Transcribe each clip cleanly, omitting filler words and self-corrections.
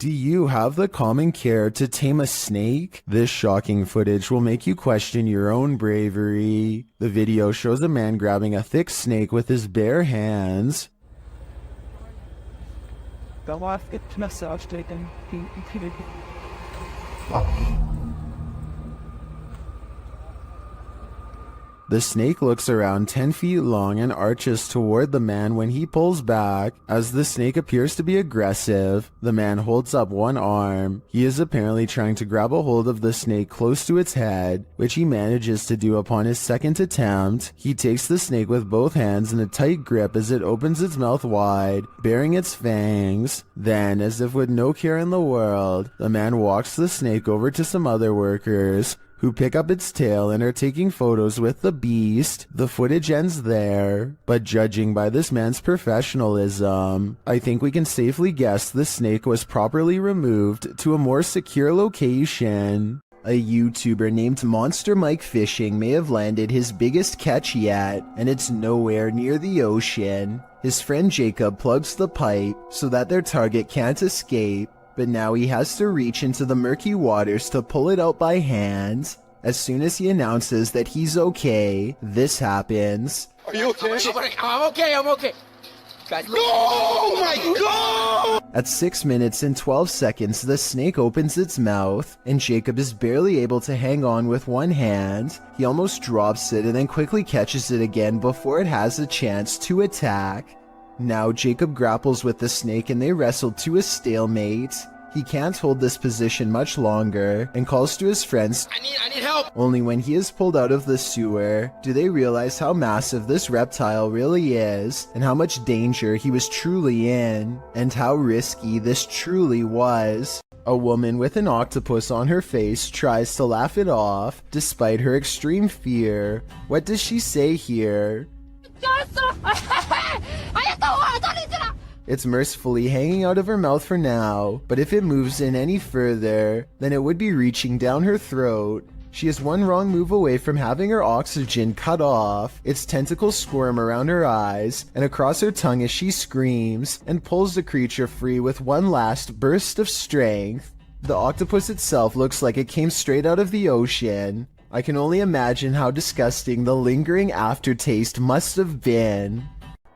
Do you have the common care to tame a snake? This shocking footage will make you question your own bravery. The video shows a man grabbing a thick snake with his bare hands. The snake looks around 10 feet long and arches toward the man when he pulls back. As the snake appears to be aggressive, the man holds up one arm. He is apparently trying to grab a hold of the snake close to its head, which he manages to do upon his second attempt. He takes the snake with both hands in a tight grip as it opens its mouth wide, baring its fangs. Then, as if with no care in the world, the man walks the snake over to some other workers, who pick up its tail and are taking photos with the beast. The footage ends there, but judging by this man's professionalism, I think we can safely guess the snake was properly removed to a more secure location. A YouTuber named Monster Mike Fishing may have landed his biggest catch yet, and it's nowhere near the ocean. His friend Jacob plugs the pipe so that their target can't escape, but now he has to reach into the murky waters to pull it out by hand. As soon as he announces that he's okay, this happens. Are you okay? I'm okay. Guys, no! Oh my god! At 6 minutes and 12 seconds, the snake opens its mouth, and Jacob is barely able to hang on with one hand. He almost drops it and then quickly catches it again before it has a chance to attack. Now Jacob grapples with the snake and they wrestle to a stalemate. He can't hold this position much longer and calls to his friends. I need help! Only when he is pulled out of the sewer do they realize how massive this reptile really is and how much danger he was truly in and how risky this truly was. A woman with an octopus on her face tries to laugh it off despite her extreme fear. What does she say here? It's mercifully hanging out of her mouth for now, but if it moves in any further, then it would be reaching down her throat. She is one wrong move away from having her oxygen cut off. Its tentacles squirm around her eyes and across her tongue as she screams and pulls the creature free with one last burst of strength. The octopus itself looks like it came straight out of the ocean. I can only imagine how disgusting the lingering aftertaste must have been.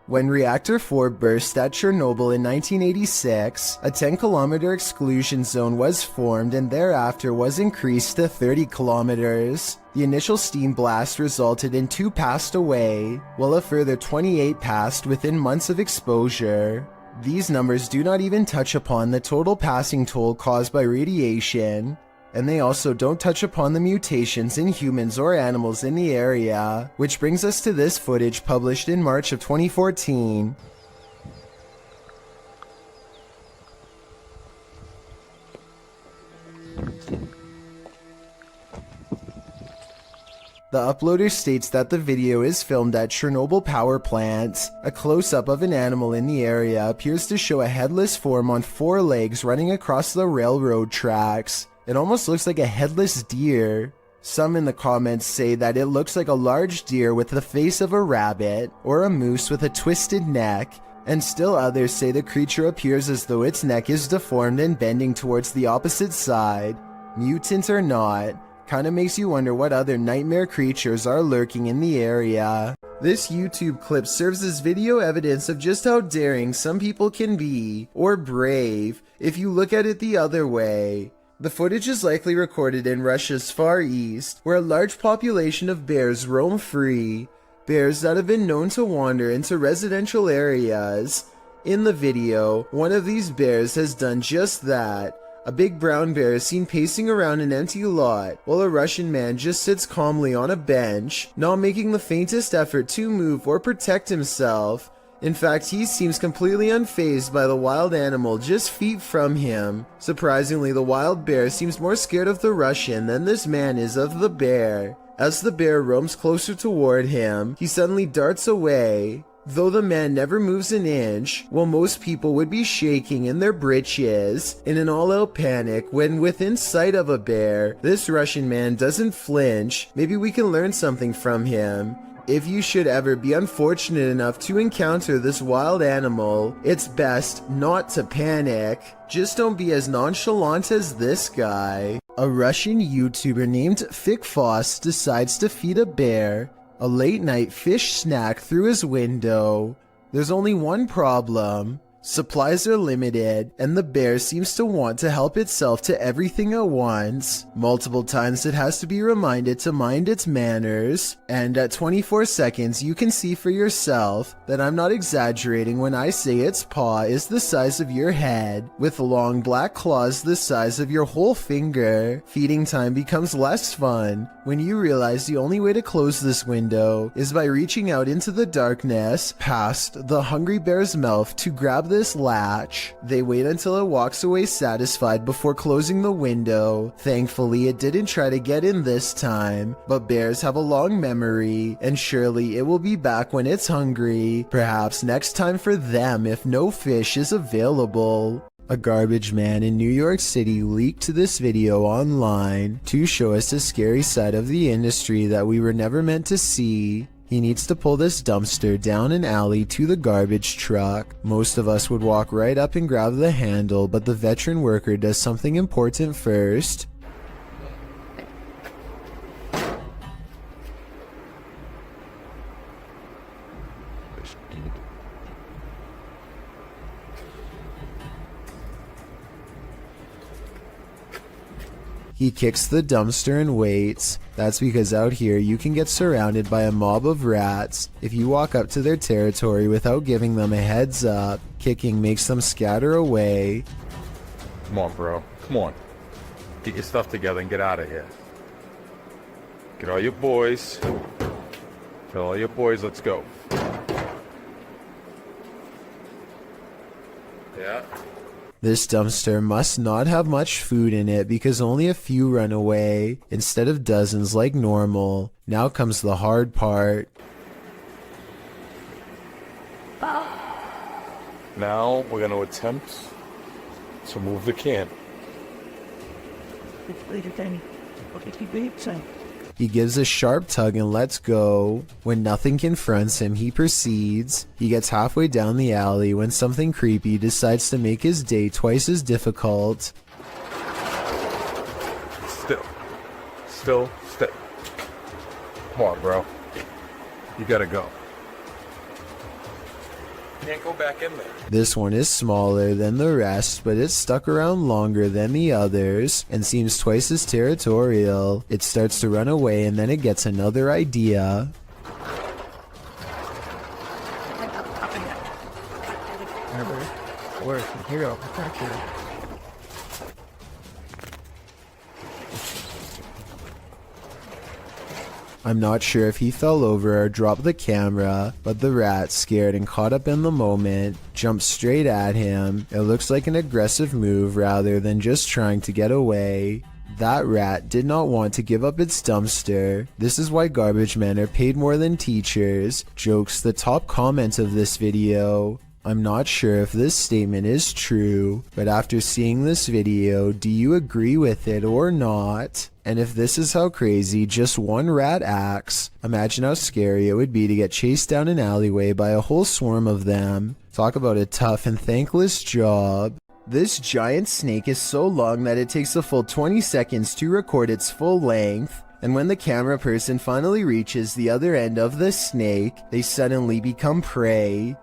When Reactor 4 burst at Chernobyl in 1986, a 10-kilometer exclusion zone was formed and thereafter was increased to 30 kilometers. The initial steam blast resulted in 2 passed away, while a further 28 passed within months of exposure. These numbers do not even touch upon the total passing toll caused by radiation, and they also don't touch upon the mutations in humans or animals in the area, which brings us to this footage published in March of 2014. The uploader states that the video is filmed at Chernobyl power plant. A close-up of an animal in the area appears to show a headless form on 4 legs running across the railroad tracks. It almost looks like a headless deer. Some in the comments say that it looks like a large deer with the face of a rabbit, or a moose with a twisted neck, and still others say the creature appears as though its neck is deformed and bending towards the opposite side. Mutant or not, kinda makes you wonder what other nightmare creatures are lurking in the area. This YouTube clip serves as video evidence of just how daring some people can be, or brave, if you look at it the other way. The footage is likely recorded in Russia's Far East, where a large population of bears roam free, bears that have been known to wander into residential areas. In the video, one of these bears has done just that. A big brown bear is seen pacing around an empty lot, while a Russian man just sits calmly on a bench, not making the faintest effort to move or protect himself. In fact, he seems completely unfazed by the wild animal just feet from him. Surprisingly, the wild bear seems more scared of the Russian than this man is of the bear. As the bear roams closer toward him, he suddenly darts away. Though the man never moves an inch, while most people would be shaking in their britches in an all-out panic when within sight of a bear, this Russian man doesn't flinch. Maybe we can learn something from him. If you should ever be unfortunate enough to encounter this wild animal, it's best not to panic. Just don't be as nonchalant as this guy. A Russian YouTuber named Fikfoss decides to feed a bear a late-night fish snack through his window. There's only one problem. Supplies are limited, and the bear seems to want to help itself to everything at once. Multiple times it has to be reminded to mind its manners, and at 24 seconds you can see for yourself that I'm not exaggerating when I say its paw is the size of your head, with long black claws the size of your whole finger. Feeding time becomes less fun when you realize the only way to close this window is by reaching out into the darkness past the hungry bear's mouth to grab this latch. They wait until it walks away satisfied before closing the window. Thankfully, it didn't try to get in this time, but bears have a long memory, and surely it will be back when it's hungry. Perhaps next time for them if no fish is available. A garbage man in New York City leaked this video online to show us a scary side of the industry that we were never meant to see. He needs to pull this dumpster down an alley to the garbage truck. Most of us would walk right up and grab the handle, but the veteran worker does something important first. He kicks the dumpster and waits. That's because out here you can get surrounded by a mob of rats. If you walk up to their territory without giving them a heads up, kicking makes them scatter away. Come on, bro. Come on. Get your stuff together and get out of here. Get all your boys. Tell all your boys, let's go. Yeah. This dumpster must not have much food in it because only a few run away, instead of dozens like normal. Now comes the hard part. Now we're going to attempt to move the can. He gives a sharp tug and lets go. When nothing confronts him, he proceeds. He gets halfway down the alley when something creepy decides to make his day twice as difficult. Still. Come on, bro. You gotta go. Can't go back in there. This one is smaller than the rest, but it's stuck around longer than the others and seems twice as territorial. It starts to run away and then it gets another idea. Hero. I'm not sure if he fell over or dropped the camera, but the rat, scared and caught up in the moment, jumped straight at him. It looks like an aggressive move rather than just trying to get away. That rat did not want to give up its dumpster. This is why garbage men are paid more than teachers. Jokes the top comment of this video. I'm not sure if this statement is true, but after seeing this video, do you agree with it or not? And if this is how crazy just one rat acts, imagine how scary it would be to get chased down an alleyway by a whole swarm of them. Talk about a tough and thankless job. This giant snake is so long that it takes a full 20 seconds to record its full length. And when the camera person finally reaches the other end of the snake, they suddenly become prey.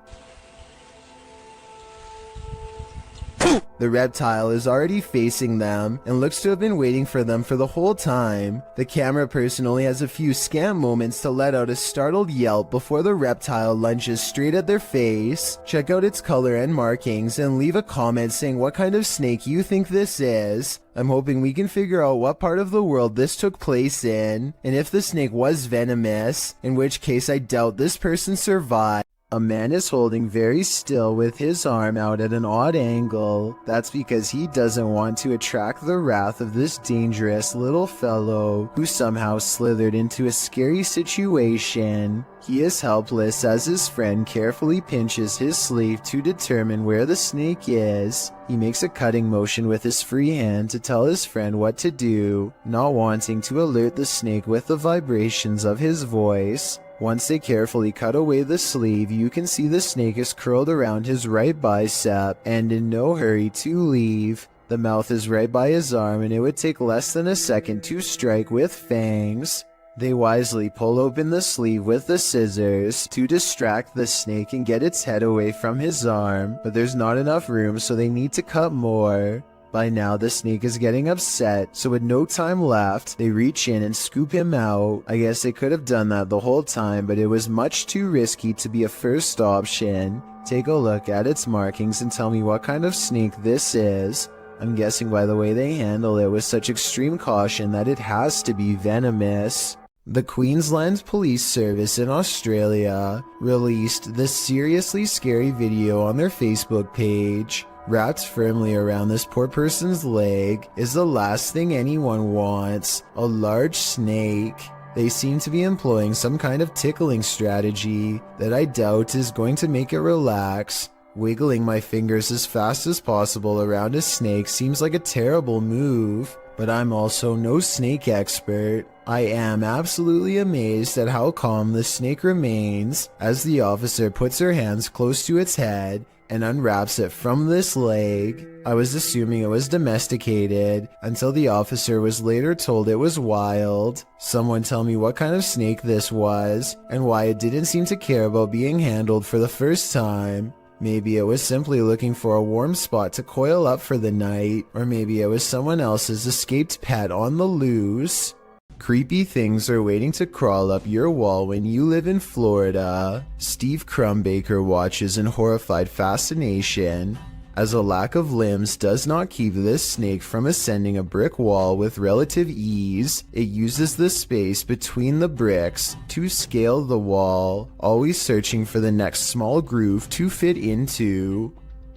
The reptile is already facing them and looks to have been waiting for them for the whole time. The camera person only has a few scant moments to let out a startled yelp before the reptile lunges straight at their face. Check out its color and markings and leave a comment saying what kind of snake you think this is. I'm hoping we can figure out what part of the world this took place in, and if the snake was venomous, in which case I doubt this person survived. A man is holding very still with his arm out at an odd angle. That's because he doesn't want to attract the wrath of this dangerous little fellow who somehow slithered into a scary situation. He is helpless as his friend carefully pinches his sleeve to determine where the snake is. He makes a cutting motion with his free hand to tell his friend what to do, not wanting to alert the snake with the vibrations of his voice. Once they carefully cut away the sleeve, you can see the snake is curled around his right bicep and in no hurry to leave. The mouth is right by his arm and it would take less than a second to strike with fangs. They wisely pull open the sleeve with the scissors to distract the snake and get its head away from his arm, but there's not enough room, so they need to cut more. By now, the snake is getting upset, so with no time left, they reach in and scoop him out. I guess they could have done that the whole time, but it was much too risky to be a first option. Take a look at its markings and tell me what kind of snake this is. I'm guessing by the way they handle it with such extreme caution that it has to be venomous. The Queensland Police Service in Australia released this seriously scary video on their Facebook page. Wrapped firmly around this poor person's leg is the last thing anyone wants, a large snake. They seem to be employing some kind of tickling strategy that I doubt is going to make it relax. Wiggling my fingers as fast as possible around a snake seems like a terrible move, but I'm also no snake expert. I am absolutely amazed at how calm the snake remains as the officer puts her hands close to its head and unwraps it from this leg. I was assuming it was domesticated until the officer was later told it was wild. Someone tell me what kind of snake this was and why it didn't seem to care about being handled for the first time. Maybe it was simply looking for a warm spot to coil up for the night, or maybe it was someone else's escaped pet on the loose. Creepy things are waiting to crawl up your wall when you live in Florida. Steve Crumbaker watches in horrified fascination as a lack of limbs does not keep this snake from ascending a brick wall with relative ease. It uses the space between the bricks to scale the wall, always searching for the next small groove to fit into.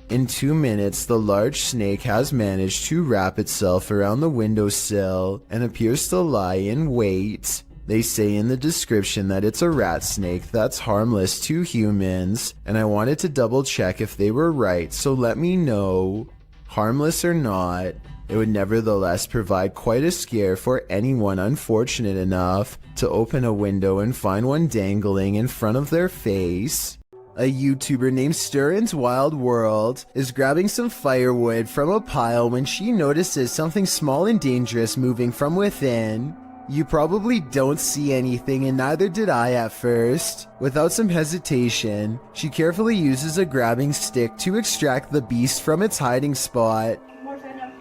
In 2 minutes, the large snake has managed to wrap itself around the windowsill and appears to lie in wait. They say in the description that it's a rat snake that's harmless to humans, and I wanted to double check if they were right, so let me know. Harmless or not, it would nevertheless provide quite a scare for anyone unfortunate enough to open a window and find one dangling in front of their face. A YouTuber named Stirrin's Wild World is grabbing some firewood from a pile when she notices something small and dangerous moving from within. You probably don't see anything, and neither did I at first. Without some hesitation, she carefully uses a grabbing stick to extract the beast from its hiding spot. More venom.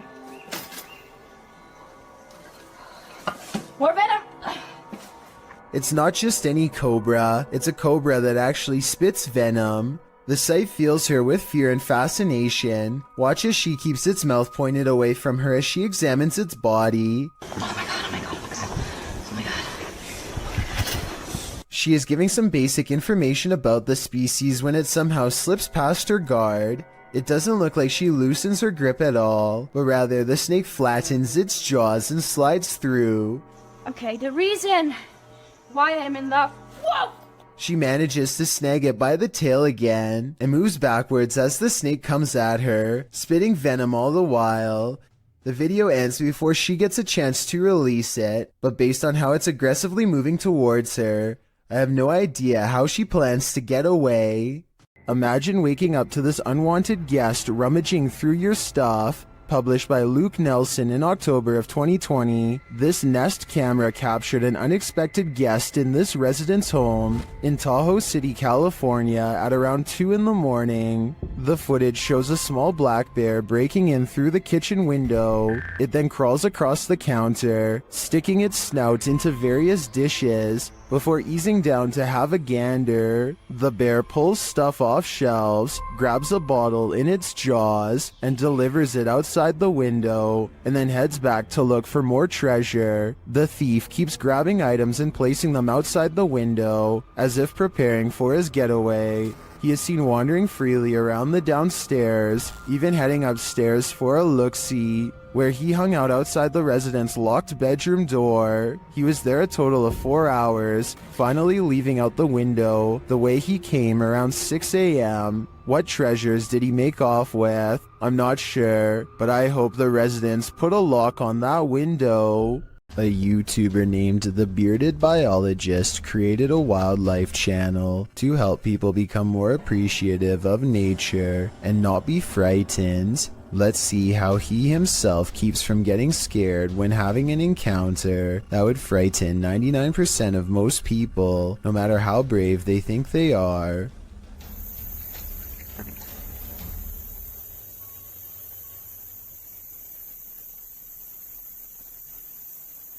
More venom! It's not just any cobra, it's a cobra that actually spits venom. The sight fills her with fear and fascination. Watch as she keeps its mouth pointed away from her as she examines its body. She is giving some basic information about the species when it somehow slips past her guard. It doesn't look like she loosens her grip at all, but rather the snake flattens its jaws and slides through. Okay, the reason why I'm in the... Whoa! She manages to snag it by the tail again and moves backwards as the snake comes at her, spitting venom all the while. The video ends before she gets a chance to release it, but based on how it's aggressively moving towards her, I have no idea how she plans to get away. Imagine waking up to this unwanted guest rummaging through your stuff. Published by Luke Nelson in October of 2020, this Nest camera captured an unexpected guest in this resident's home in Tahoe City, California at around 2 in the morning. The footage shows a small black bear breaking in through the kitchen window. It then crawls across the counter, sticking its snout into various dishes before easing down to have a gander. The bear pulls stuff off shelves, grabs a bottle in its jaws, and delivers it outside the window, and then heads back to look for more treasure. The thief keeps grabbing items and placing them outside the window, as if preparing for his getaway. He is seen wandering freely around the downstairs, even heading upstairs for a look-see, where he hung out outside the resident's locked bedroom door. He was there a total of 4 hours, finally leaving out the window the way he came around 6 a.m. What treasures did he make off with? I'm not sure, but I hope the residents put a lock on that window. A YouTuber named The Bearded Biologist created a wildlife channel to help people become more appreciative of nature and not be frightened. Let's see how he himself keeps from getting scared when having an encounter that would frighten 99% of most people, no matter how brave they think they are.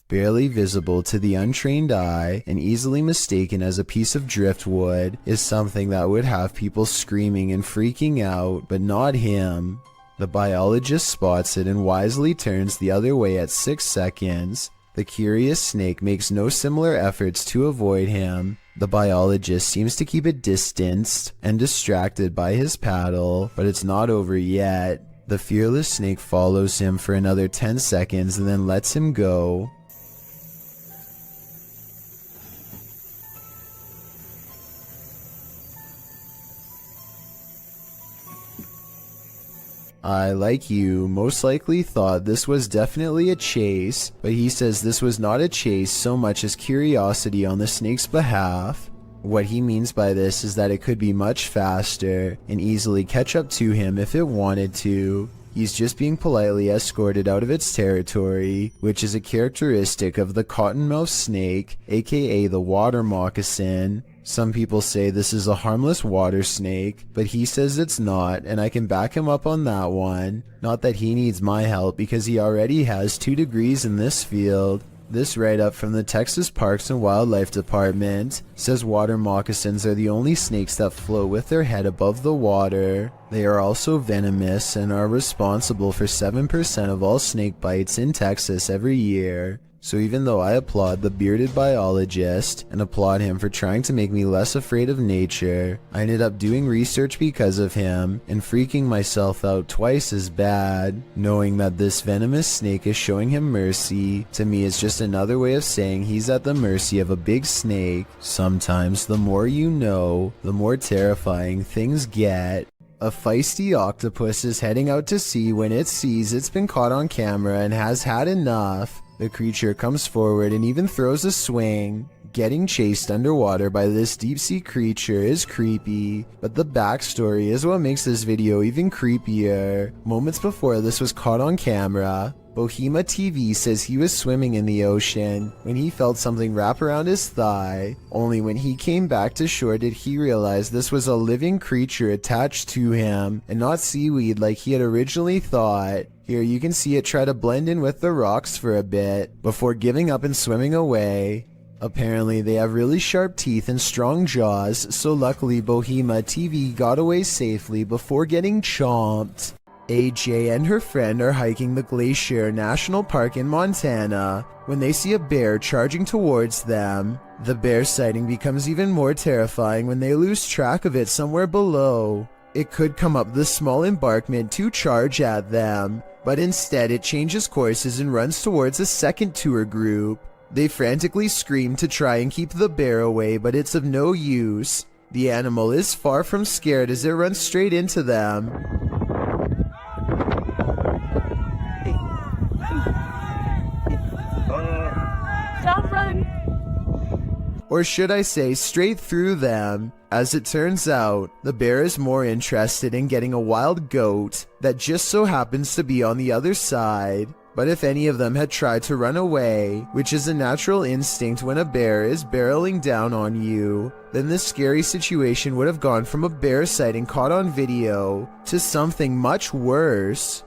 Barely visible to the untrained eye and easily mistaken as a piece of driftwood is something that would have people screaming and freaking out, but not him. The biologist spots it and wisely turns the other way at 6 seconds. The curious snake makes no similar efforts to avoid him. The biologist seems to keep it distanced and distracted by his paddle, but it's not over yet. The fearless snake follows him for another 10 seconds and then lets him go. I, like you, most likely thought this was definitely a chase, but he says this was not a chase so much as curiosity on the snake's behalf. What he means by this is that it could be much faster and easily catch up to him if it wanted to. He's just being politely escorted out of its territory, which is a characteristic of the cottonmouth snake, aka the water moccasin. Some people say this is a harmless water snake, but he says it's not, and I can back him up on that one. Not that he needs my help because he already has 2 degrees in this field. This write-up from the Texas Parks and Wildlife Department says water moccasins are the only snakes that float with their head above the water. They are also venomous and are responsible for 7% of all snake bites in Texas every year. So even though I applaud the bearded biologist and applaud him for trying to make me less afraid of nature, I ended up doing research because of him and freaking myself out twice as bad. Knowing that this venomous snake is showing him mercy, to me is just another way of saying he's at the mercy of a big snake. Sometimes the more you know, the more terrifying things get. A feisty octopus is heading out to sea when it sees it's been caught on camera and has had enough. The creature comes forward and even throws a swing. Getting chased underwater by this deep-sea creature is creepy, but the backstory is what makes this video even creepier. Moments before this was caught on camera, Bohema TV says he was swimming in the ocean when he felt something wrap around his thigh. Only when he came back to shore did he realize this was a living creature attached to him and not seaweed like he had originally thought. Here you can see it try to blend in with the rocks for a bit before giving up and swimming away. Apparently they have really sharp teeth and strong jaws, so luckily Bohema TV got away safely before getting chomped. AJ and her friend are hiking the Glacier National Park in Montana when they see a bear charging towards them. The bear sighting becomes even more terrifying when they lose track of it somewhere below. It could come up the small embankment to charge at them, but instead it changes courses and runs towards a second tour group. They frantically scream to try and keep the bear away, but it's of no use. The animal is far from scared as it runs straight into them. Don't run! Or should I say straight through them. As it turns out, the bear is more interested in getting a wild goat that just so happens to be on the other side. But if any of them had tried to run away, which is a natural instinct when a bear is barreling down on you, then this scary situation would have gone from a bear sighting caught on video to something much worse.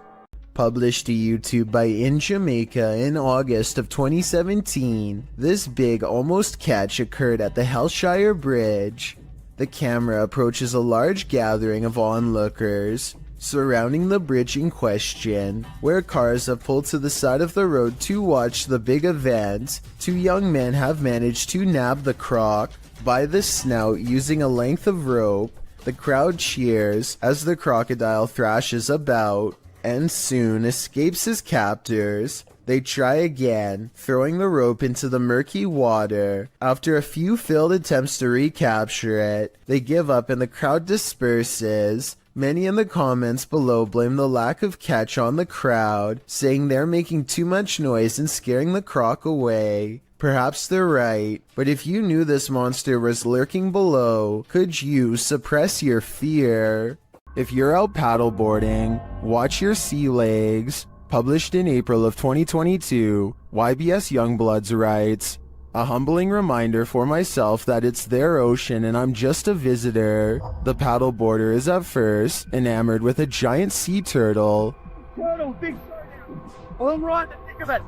Published to YouTube by In Jamaica in August of 2017, this big almost catch occurred at the Hellshire Bridge. The camera approaches a large gathering of onlookers surrounding the bridge in question, where cars have pulled to the side of the road to watch the big event. 2 young men have managed to nab the croc by the snout using a length of rope. The crowd cheers as the crocodile thrashes about and soon escapes his captors. They try again, throwing the rope into the murky water. After a few failed attempts to recapture it, they give up and the crowd disperses. Many in the comments below blame the lack of catch on the crowd, saying they're making too much noise and scaring the croc away. Perhaps they're right, but if you knew this monster was lurking below, could you suppress your fear? If you're out paddleboarding, watch your sea legs. Published in April of 2022, YBS Youngbloods writes, "A humbling reminder for myself that it's their ocean and I'm just a visitor. The paddleboarder is at first enamored with a giant sea turtle. Turtle, big turtle. Well, run, think of it.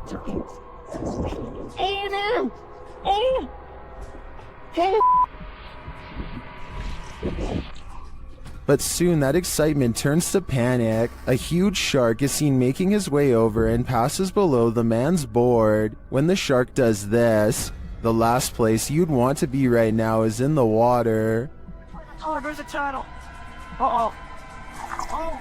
Oh no! Oh! But soon that excitement turns to panic. A huge shark is seen making his way over and passes below the man's board. When the shark does this, the last place you'd want to be right now is in the water." Oh, there's a turtle. Uh-oh. Oh!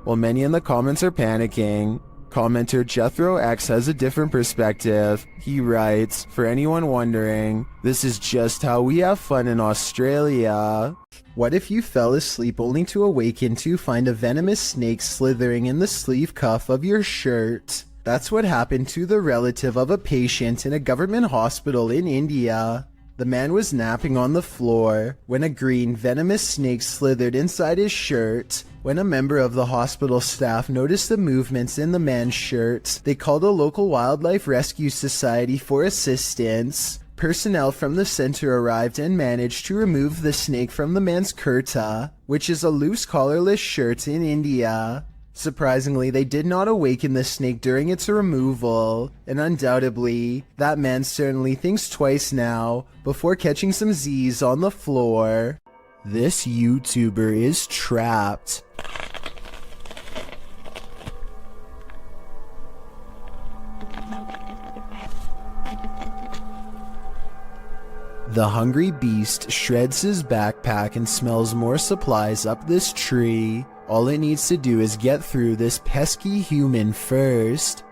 While many in the comments are panicking, commenter Jethro X has a different perspective. He writes, "For anyone wondering, this is just how we have fun in Australia." What if you fell asleep only to awaken to find a venomous snake slithering in the sleeve cuff of your shirt? That's what happened to the relative of a patient in a government hospital in India. The man was napping on the floor when a green venomous snake slithered inside his shirt. When a member of the hospital staff noticed the movements in the man's shirt, they called a local wildlife rescue society for assistance. Personnel from the center arrived and managed to remove the snake from the man's kurta, which is a loose collarless shirt in India. Surprisingly, they did not awaken the snake during its removal, and undoubtedly, that man certainly thinks twice now before catching some Z's on the floor. This YouTuber is trapped. The hungry beast shreds his backpack and smells more supplies up this tree. All it needs to do is get through this pesky human first.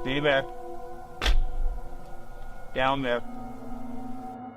Stay there. Down there.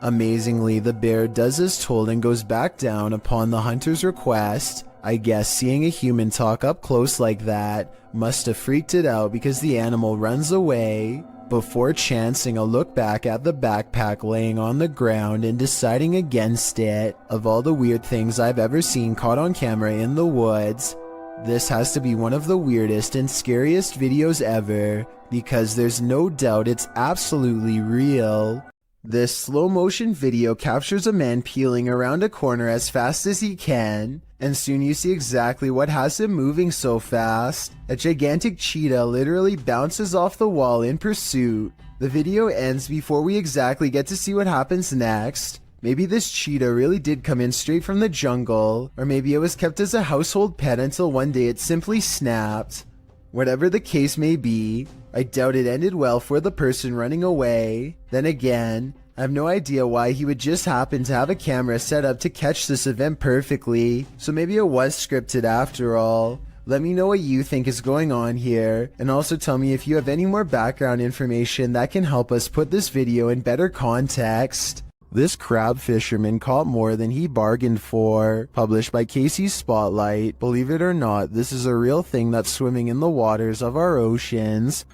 Amazingly, the bear does as told and goes back down upon the hunter's request. I guess seeing a human talk up close like that must have freaked it out because the animal runs away before chancing a look back at the backpack laying on the ground and deciding against it. Of all the weird things I've ever seen caught on camera in the woods, this has to be one of the weirdest and scariest videos ever because there's no doubt it's absolutely real. This slow motion video captures a man peeling around a corner as fast as he can, and soon you see exactly what has him moving so fast. A gigantic cheetah literally bounces off the wall in pursuit. The video ends before we exactly get to see what happens next. Maybe this cheetah really did come in straight from the jungle, or maybe it was kept as a household pet until one day it simply snapped. Whatever the case may be, I doubt it ended well for the person running away. Then again, I have no idea why he would just happen to have a camera set up to catch this event perfectly, so maybe it was scripted after all. Let me know what you think is going on here, and also tell me if you have any more background information that can help us put this video in better context. This crab fisherman caught more than he bargained for. Published by Casey's Spotlight. Believe it or not, this is a real thing that's swimming in the waters of our oceans.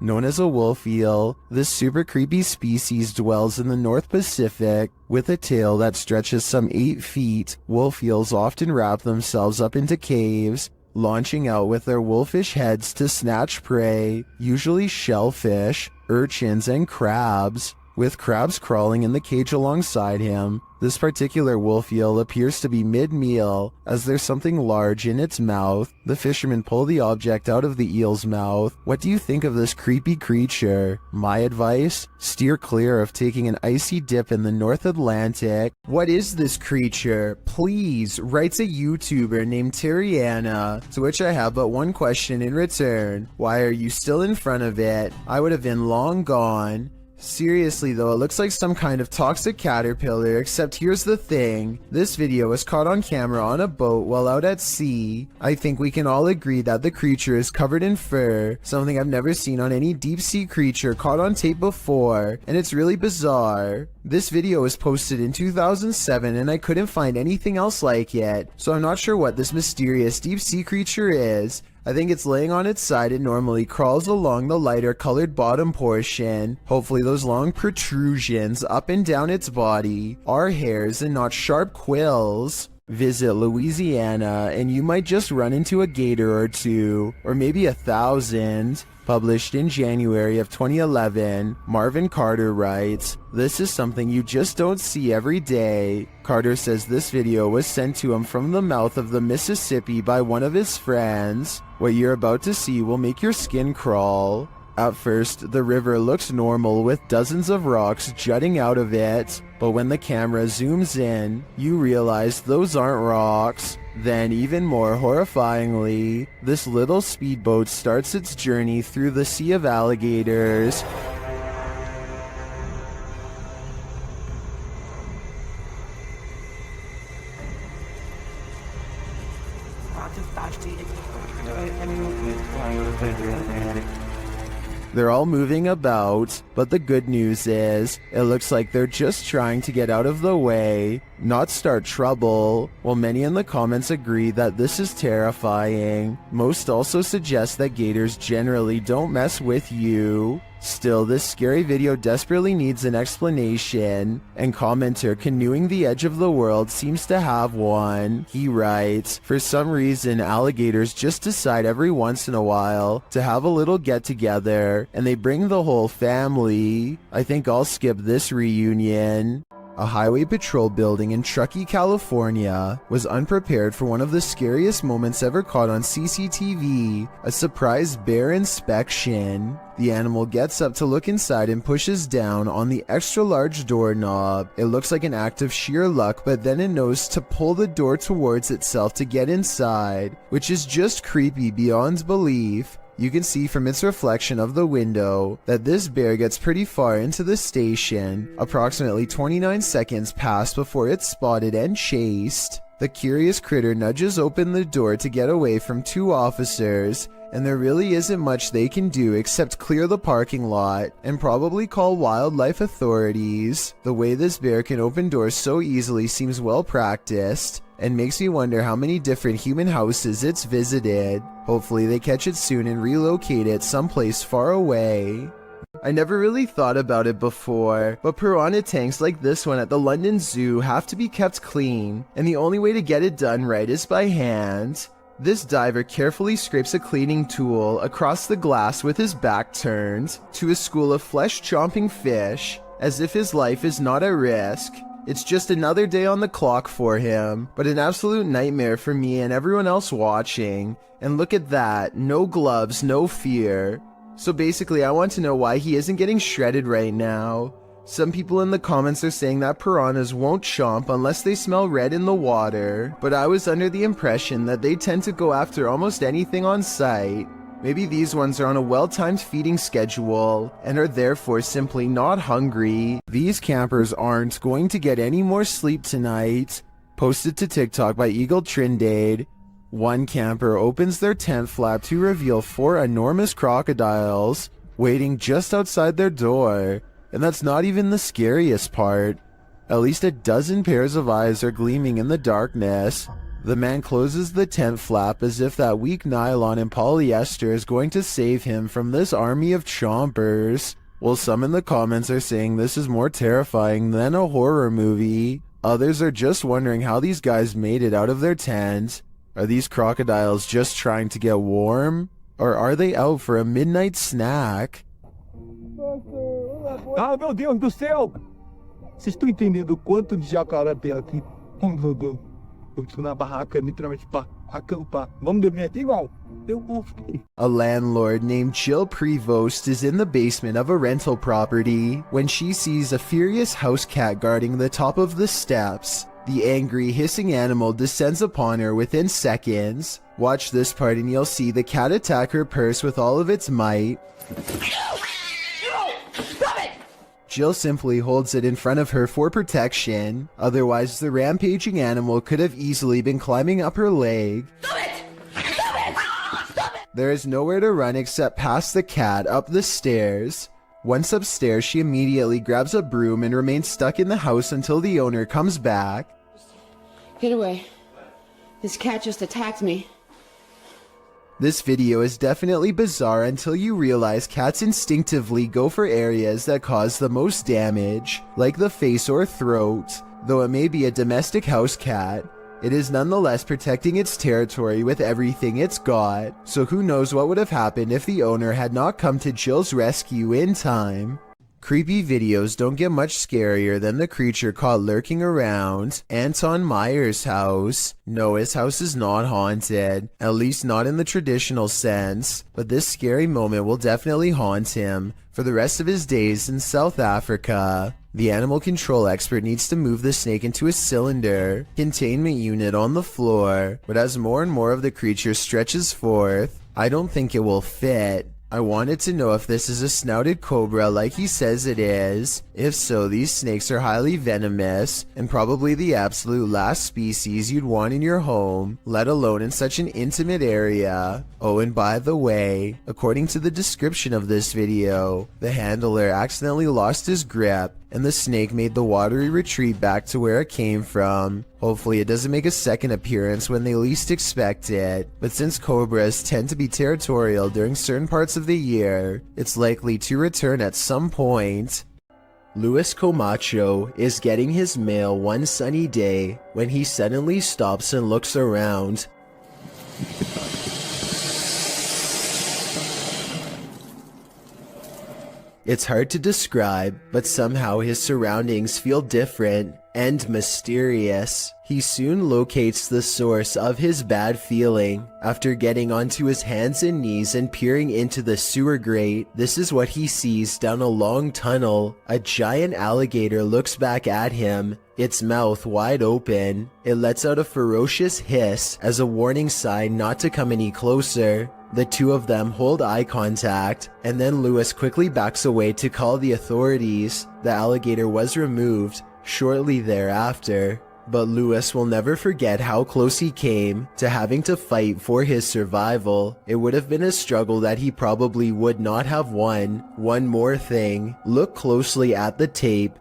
Known as a wolf eel, this super creepy species dwells in the North Pacific. With a tail that stretches some 8 feet, wolf eels often wrap themselves up into caves, launching out with their wolfish heads to snatch prey, usually shellfish, urchins, and crabs. With crabs crawling in the cage alongside him, this particular wolf eel appears to be mid-meal, as there's something large in its mouth. The fishermen pull the object out of the eel's mouth. What do you think of this creepy creature? My advice? Steer clear of taking an icy dip in the North Atlantic. What is this creature? Please, writes a YouTuber named Piranha, to which I have but one question in return. Why are you still in front of it? I would have been long gone. Seriously though, it looks like some kind of toxic caterpillar, except here's the thing. This video was caught on camera on a boat while out at sea. I think we can all agree that the creature is covered in fur, something I've never seen on any deep sea creature caught on tape before, and it's really bizarre. This video was posted in 2007 and I couldn't find anything else like it, so I'm not sure what this mysterious deep sea creature is. I think it's laying on its side and normally crawls along the lighter colored bottom portion. Hopefully those long protrusions up and down its body are hairs and not sharp quills. Visit Louisiana and you might just run into a gator or two, or maybe 1,000. Published in January of 2011, Marvin Carter writes, "This is something you just don't see every day." Carter says this video was sent to him from the mouth of the Mississippi by one of his friends. What you're about to see will make your skin crawl. At first, the river looks normal with dozens of rocks jutting out of it, but when the camera zooms in, you realize those aren't rocks. Then, even more horrifyingly, this little speedboat starts its journey through the sea of alligators. They're all moving about, but the good news is, it looks like they're just trying to get out of the way, not start trouble. While many in the comments agree that this is terrifying, most also suggest that gators generally don't mess with you. Still, this scary video desperately needs an explanation, and commenter Canoeing the Edge of the World seems to have one. He writes, "For some reason, alligators just decide every once in a while to have a little get-together, and they bring the whole family. I think I'll skip this reunion." A highway patrol building in Truckee, California was unprepared for one of the scariest moments ever caught on CCTV, a surprise bear inspection. The animal gets up to look inside and pushes down on the extra large doorknob. It looks like an act of sheer luck, but then it knows to pull the door towards itself to get inside, which is just creepy beyond belief. You can see from its reflection of the window that this bear gets pretty far into the station. Approximately 29 seconds pass before it's spotted and chased. The curious critter nudges open the door to get away from two officers, and there really isn't much they can do except clear the parking lot and probably call wildlife authorities. The way this bear can open doors so easily seems well practiced, and makes me wonder how many different human houses it's visited. Hopefully they catch it soon and relocate it someplace far away. I never really thought about it before, but piranha tanks like this one at the London Zoo have to be kept clean, and the only way to get it done right is by hand. This diver carefully scrapes a cleaning tool across the glass with his back turned to a school of flesh-chomping fish, as if his life is not at risk. It's just another day on the clock for him, but an absolute nightmare for me and everyone else watching. And look at that, no gloves, no fear. So basically I want to know why he isn't getting shredded right now. Some people in the comments are saying that piranhas won't chomp unless they smell red in the water, but I was under the impression that they tend to go after almost anything on sight. Maybe these ones are on a well-timed feeding schedule and are therefore simply not hungry. These campers aren't going to get any more sleep tonight. Posted to TikTok by Eagle Trindade. One camper opens their tent flap to reveal 4 enormous crocodiles waiting just outside their door. And that's not even the scariest part. At least a dozen pairs of eyes are gleaming in the darkness. The man closes the tent flap as if that weak nylon and polyester is going to save him from this army of chompers. While some in the comments are saying this is more terrifying than a horror movie, others are just wondering how these guys made it out of their tent. Are these crocodiles just trying to get warm? Or are they out for a midnight snack? Ah, meu Deus do céu! Vocês estão entendendo o quanto de jacaré tem aqui? Eu tô na barraca, literalmente, pra acampar. Vamos dormir aqui igual? A landlord named Jill Prevost is in the basement of a rental property when she sees a furious house cat guarding the top of the steps. The angry, hissing animal descends upon her within seconds. Watch this part and you'll see the cat attack her purse with all of its might. Jill simply holds it in front of her for protection, otherwise the rampaging animal could have easily been climbing up her leg. There is nowhere to run except past the cat up the stairs. Once upstairs, she immediately grabs a broom and remains stuck in the house until the owner comes back. Get away. This cat just attacked me. This video is definitely bizarre until you realize cats instinctively go for areas that cause the most damage, like the face or throat. Though it may be a domestic house cat, it is nonetheless protecting its territory with everything it's got, so who knows what would have happened if the owner had not come to Jill's rescue in time. Creepy videos don't get much scarier than the creature caught lurking around Anton Meyer's house. No, his house is not haunted, at least not in the traditional sense, but this scary moment will definitely haunt him for the rest of his days in South Africa. The animal control expert needs to move the snake into a cylinder containment unit on the floor, but as more and more of the creature stretches forth, I don't think it will fit. I wanted to know if this is a snouted cobra like he says it is. If so, these snakes are highly venomous and probably the absolute last species you'd want in your home, let alone in such an intimate area. Oh, and by the way, according to the description of this video, the handler accidentally lost his grip and the snake made the watery retreat back to where it came from. Hopefully it doesn't make a second appearance when they least expect it, but since cobras tend to be territorial during certain parts of the year, it's likely to return at some point. Luis Camacho is getting his mail one sunny day when he suddenly stops and looks around. It's hard to describe, but somehow his surroundings feel different and mysterious. He soon locates the source of his bad feeling. After getting onto his hands and knees and peering into the sewer grate, this is what he sees down a long tunnel. A giant alligator looks back at him, its mouth wide open. It lets out a ferocious hiss as a warning sign not to come any closer. The two of them hold eye contact, and then Luis quickly backs away to call the authorities. The alligator was removed shortly thereafter, but Luis will never forget how close he came to having to fight for his survival. It would have been a struggle that he probably would not have won. One more thing, look closely at the tape.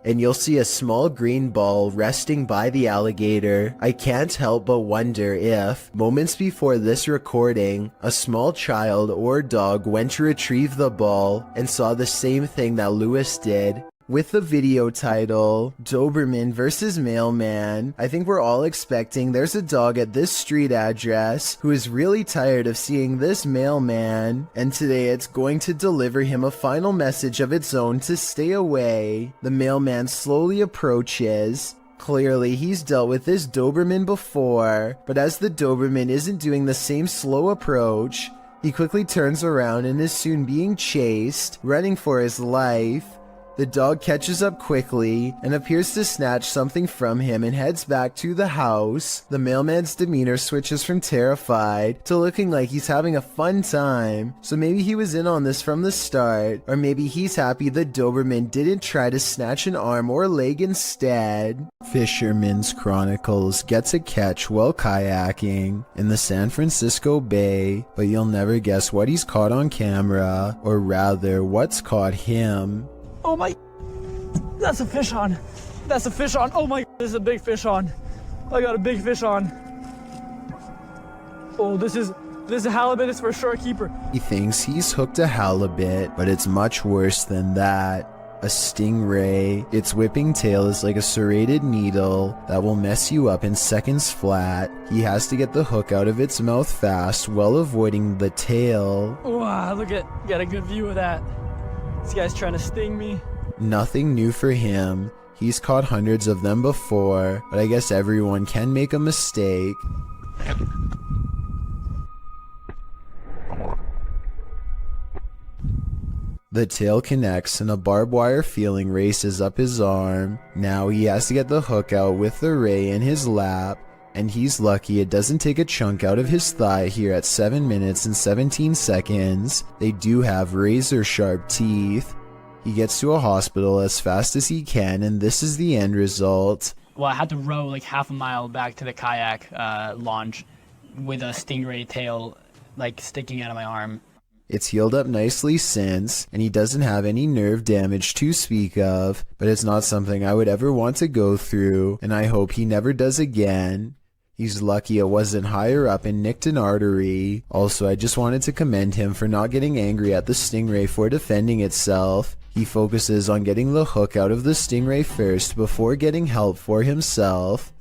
And you'll see a small green ball resting by the alligator. I can't help but wonder if, moments before this recording, a small child or dog went to retrieve the ball and saw the same thing that Luis did. With the video title, Doberman vs. Mailman, I think we're all expecting there's a dog at this street address who is really tired of seeing this mailman, and today it's going to deliver him a final message of its own to stay away. The mailman slowly approaches. Clearly, he's dealt with this Doberman before, but as the Doberman isn't doing the same slow approach, he quickly turns around and is soon being chased, running for his life. The dog catches up quickly and appears to snatch something from him and heads back to the house. The mailman's demeanor switches from terrified to looking like he's having a fun time. So maybe he was in on this from the start, or maybe he's happy the Doberman didn't try to snatch an arm or leg instead. Fisherman's Chronicles gets a catch while kayaking in the San Francisco Bay, but you'll never guess what he's caught on camera, or rather what's caught him. Oh my, that's a fish on. That's a fish on. Oh my, this is a big fish on. I got a big fish on. Oh, this is a halibut. It's for a short keeper. He thinks he's hooked a halibut, but it's much worse than that. A stingray. Its whipping tail is like a serrated needle that will mess you up in seconds flat. He has to get the hook out of its mouth fast while avoiding the tail. Wow, got a good view of that. This guy's trying to sting me. Nothing new for him. He's caught hundreds of them before, but I guess everyone can make a mistake. The tail connects and a barbed wire feeling races up his arm. Now he has to get the hook out with the ray in his lap, and he's lucky it doesn't take a chunk out of his thigh here at 7 minutes and 17 seconds. They do have razor sharp teeth. He gets to a hospital as fast as he can, and this is the end result. Well, I had to row like half a mile back to the kayak launch with a stingray tail like sticking out of my arm. It's healed up nicely since, and he doesn't have any nerve damage to speak of, but it's not something I would ever want to go through, and I hope he never does again. He's lucky it wasn't higher up and nicked an artery. Also, I just wanted to commend him for not getting angry at the stingray for defending itself. He focuses on getting the hook out of the stingray first before getting help for himself.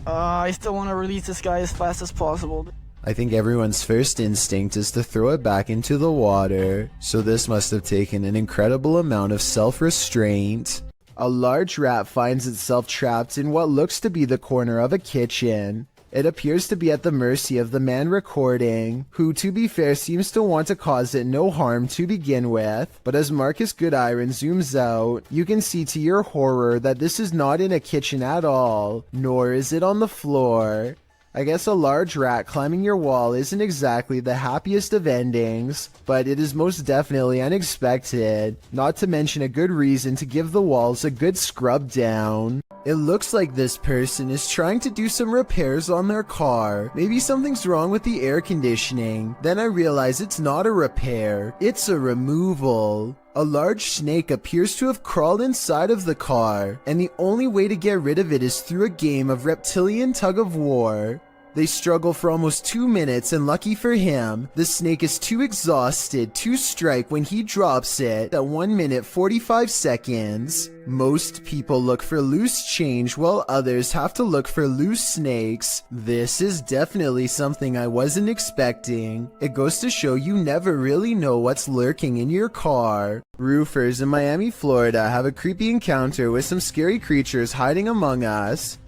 I still want to release this guy as fast as possible. I think everyone's first instinct is to throw it back into the water, so this must have taken an incredible amount of self-restraint. A large rat finds itself trapped in what looks to be the corner of a kitchen. It appears to be at the mercy of the man recording, who to be fair seems to want to cause it no harm to begin with, but as Marcus Goodiron zooms out, you can see to your horror that this is not in a kitchen at all, nor is it on the floor. I guess a large rat climbing your wall isn't exactly the happiest of endings, but it is most definitely unexpected, not to mention a good reason to give the walls a good scrub down. It looks like this person is trying to do some repairs on their car. Maybe something's wrong with the air conditioning. Then I realize it's not a repair, it's a removal. A large snake appears to have crawled inside of the car, and the only way to get rid of it is through a game of reptilian tug-of-war. They struggle for almost 2 minutes, and lucky for him, the snake is too exhausted to strike when he drops it at 1 minute 45 seconds. Most people look for loose change while others have to look for loose snakes. This is definitely something I wasn't expecting. It goes to show you never really know what's lurking in your car. Roofers in Miami, Florida have a creepy encounter with some scary creatures hiding among us.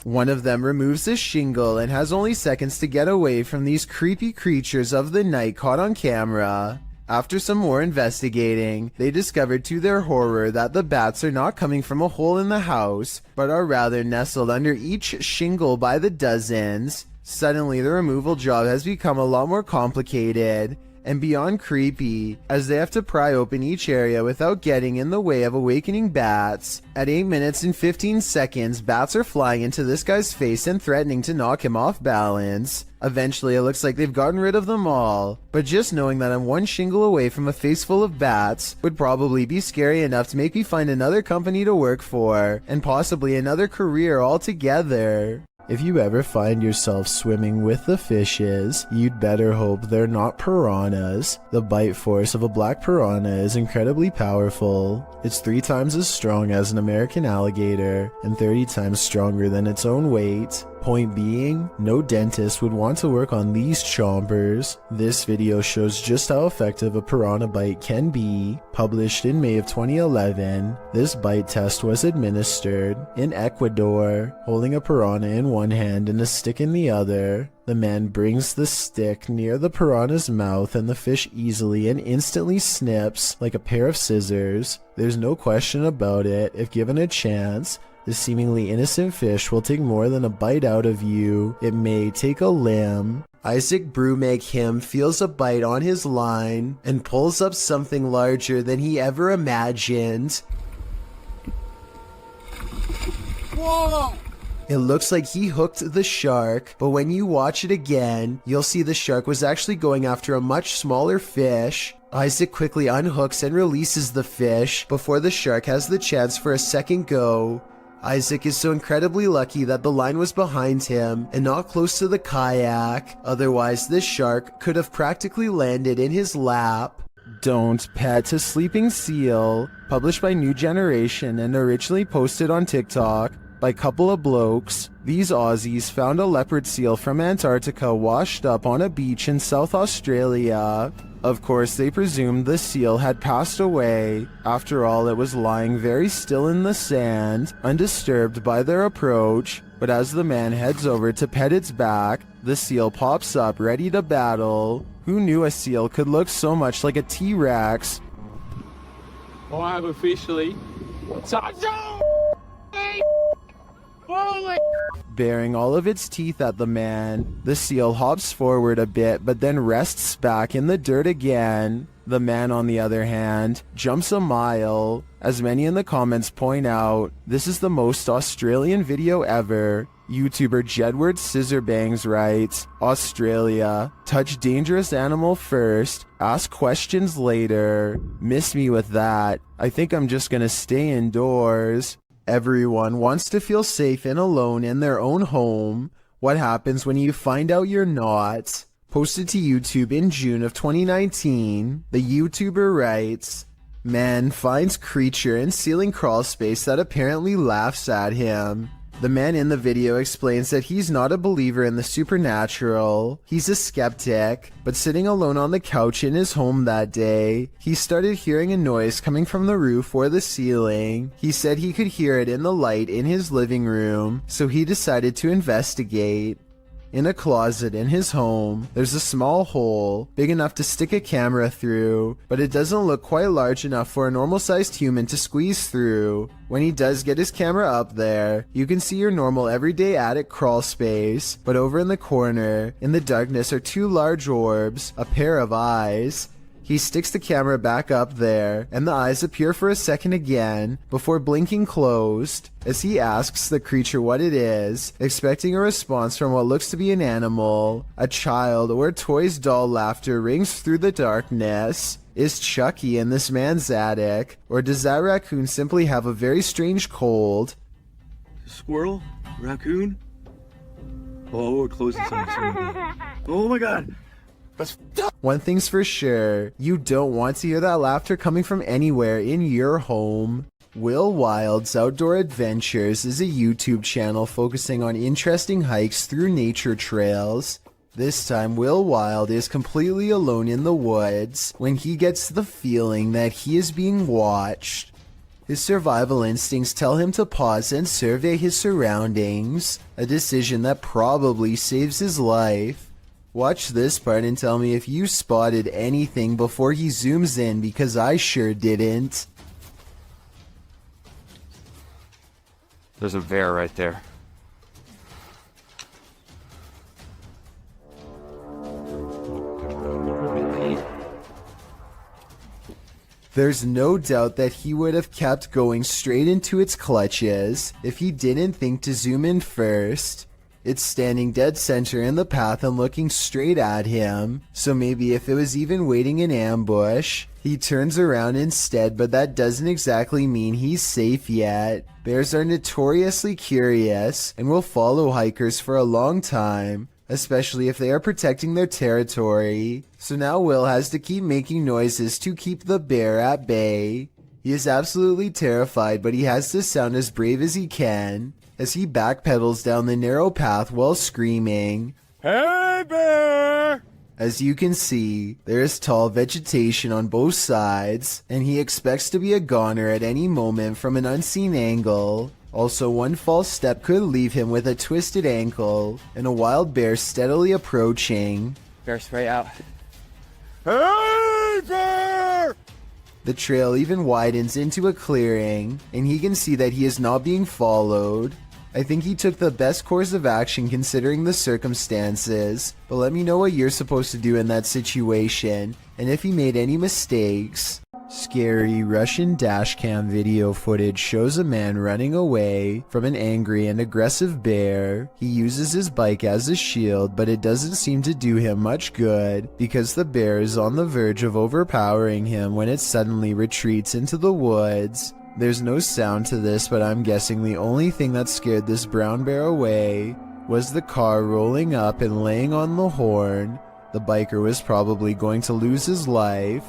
One of them removes a shingle and has only seconds to get away from these creepy creatures of the night caught on camera. After some more investigating, they discovered to their horror that the bats are not coming from a hole in the house, but are rather nestled under each shingle by the dozens. Suddenly, the removal job has become a lot more complicated and beyond creepy, as they have to pry open each area without getting in the way of awakening bats. At 8 minutes and 15 seconds, bats are flying into this guy's face and threatening to knock him off balance. Eventually, it looks like they've gotten rid of them all, but just knowing that I'm one shingle away from a face full of bats would probably be scary enough to make me find another company to work for, and possibly another career altogether. If you ever find yourself swimming with the fishes, you'd better hope they're not piranhas. The bite force of a black piranha is incredibly powerful. It's 3 times as strong as an American alligator, and 30 times stronger than its own weight. Point being, no dentist would want to work on these chompers. This video shows just how effective a piranha bite can be. Published in May of 2011, this bite test was administered in Ecuador, holding a piranha in one hand and a stick in the other. The man brings the stick near the piranha's mouth and the fish easily and instantly snips like a pair of scissors. There's no question about it. If given a chance, this seemingly innocent fish will take more than a bite out of you. It may take a limb. Isaac Brumegg feels a bite on his line and pulls up something larger than he ever imagined. Whoa! It looks like he hooked the shark, but when you watch it again, you'll see the shark was actually going after a much smaller fish. Isaac quickly unhooks and releases the fish before the shark has the chance for a second go. Isaac is so incredibly lucky that the line was behind him and not close to the kayak, otherwise this shark could have practically landed in his lap. Don't Pet a Sleeping Seal, published by New Generation and originally posted on TikTok by a couple of blokes. These Aussies found a leopard seal from Antarctica washed up on a beach in South Australia. Of course, they presumed the seal had passed away. After all, it was lying very still in the sand, undisturbed by their approach. But as the man heads over to pet its back, the seal pops up ready to battle. Who knew a seal could look so much like a T-Rex? Oh, I have officially... Baring all of its teeth at the man, the seal hops forward a bit but then rests back in the dirt again. The man, on the other hand, jumps a mile. As many in the comments point out, this is the most Australian video ever. YouTuber Jedward Scissorbangs writes, Australia, touch dangerous animal first, ask questions later. Miss me with that. I think I'm just gonna stay indoors. Everyone wants to feel safe and alone in their own home. What happens when you find out you're not? Posted to YouTube in June of 2019, the YouTuber writes, Man finds creature in ceiling crawl space that apparently laughs at him. The man in the video explains that he's not a believer in the supernatural. He's a skeptic, but sitting alone on the couch in his home that day, he started hearing a noise coming from the roof or the ceiling. He said he could hear it in the light in his living room, so he decided to investigate. In a closet in his home, there's a small hole, big enough to stick a camera through, but it doesn't look quite large enough for a normal-sized human to squeeze through. When he does get his camera up there, you can see your normal everyday attic crawl space, but over in the corner, in the darkness, are two large orbs, a pair of eyes. He sticks the camera back up there, and the eyes appear for a second again, before blinking closed. As he asks the creature what it is, expecting a response from what looks to be an animal, a child or toy's doll laughter rings through the darkness. Is Chucky in this man's attic, or does that raccoon simply have a very strange cold? Squirrel? Raccoon? Oh, it closes on. Oh my god! One thing's for sure, you don't want to hear that laughter coming from anywhere in your home. Will Wild's Outdoor Adventures is a YouTube channel focusing on interesting hikes through nature trails. This time, Will Wild is completely alone in the woods when he gets the feeling that he is being watched. His survival instincts tell him to pause and survey his surroundings, a decision that probably saves his life. Watch this part and tell me if you spotted anything before he zooms in, because I sure didn't. There's a bear right there. There's no doubt that he would have kept going straight into its clutches if he didn't think to zoom in first. It's standing dead center in the path and looking straight at him, so maybe if it was even waiting in ambush, he turns around instead, but that doesn't exactly mean he's safe yet. Bears are notoriously curious and will follow hikers for a long time, especially if they are protecting their territory. So now Will has to keep making noises to keep the bear at bay. He is absolutely terrified, but he has to sound as brave as he can as he backpedals down the narrow path while screaming, "Hey, bear!" As you can see, there is tall vegetation on both sides, and he expects to be a goner at any moment from an unseen angle. Also, one false step could leave him with a twisted ankle, and a wild bear steadily approaching. Bear spray out. Hey, bear! The trail even widens into a clearing, and he can see that he is not being followed. I think he took the best course of action considering the circumstances, but let me know what you're supposed to do in that situation, and if he made any mistakes. Scary Russian dashcam video footage shows a man running away from an angry and aggressive bear. He uses his bike as a shield, but it doesn't seem to do him much good because the bear is on the verge of overpowering him when it suddenly retreats into the woods. There's no sound to this, but I'm guessing the only thing that scared this brown bear away was the car rolling up and laying on the horn. The biker was probably going to lose his life.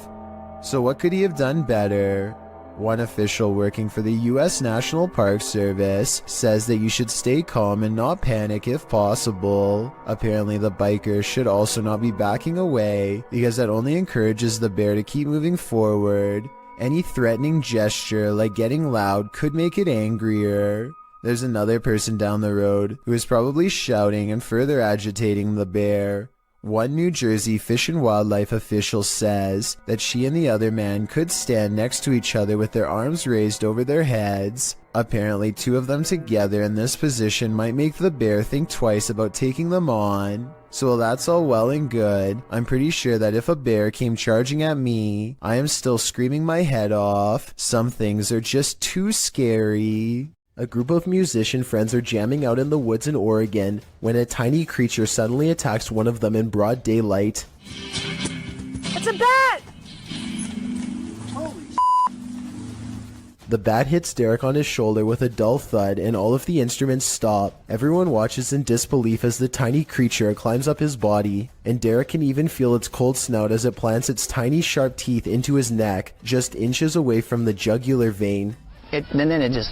So what could he have done better? One official working for the U.S. National Park Service says that you should stay calm and not panic if possible. Apparently the biker should also not be backing away because that only encourages the bear to keep moving forward. Any threatening gesture like getting loud could make it angrier. There's another person down the road who is probably shouting and further agitating the bear. One New Jersey Fish and Wildlife official says that she and the other man could stand next to each other with their arms raised over their heads. Apparently, two of them together in this position might make the bear think twice about taking them on. So while that's all well and good, I'm pretty sure that if a bear came charging at me, I am still screaming my head off. Some things are just too scary. A group of musician friends are jamming out in the woods in Oregon when a tiny creature suddenly attacks one of them in broad daylight. It's a bat! The bat hits Derek on his shoulder with a dull thud and all of the instruments stop. Everyone watches in disbelief as the tiny creature climbs up his body, and Derek can even feel its cold snout as it plants its tiny sharp teeth into his neck, just inches away from the jugular vein. And then it just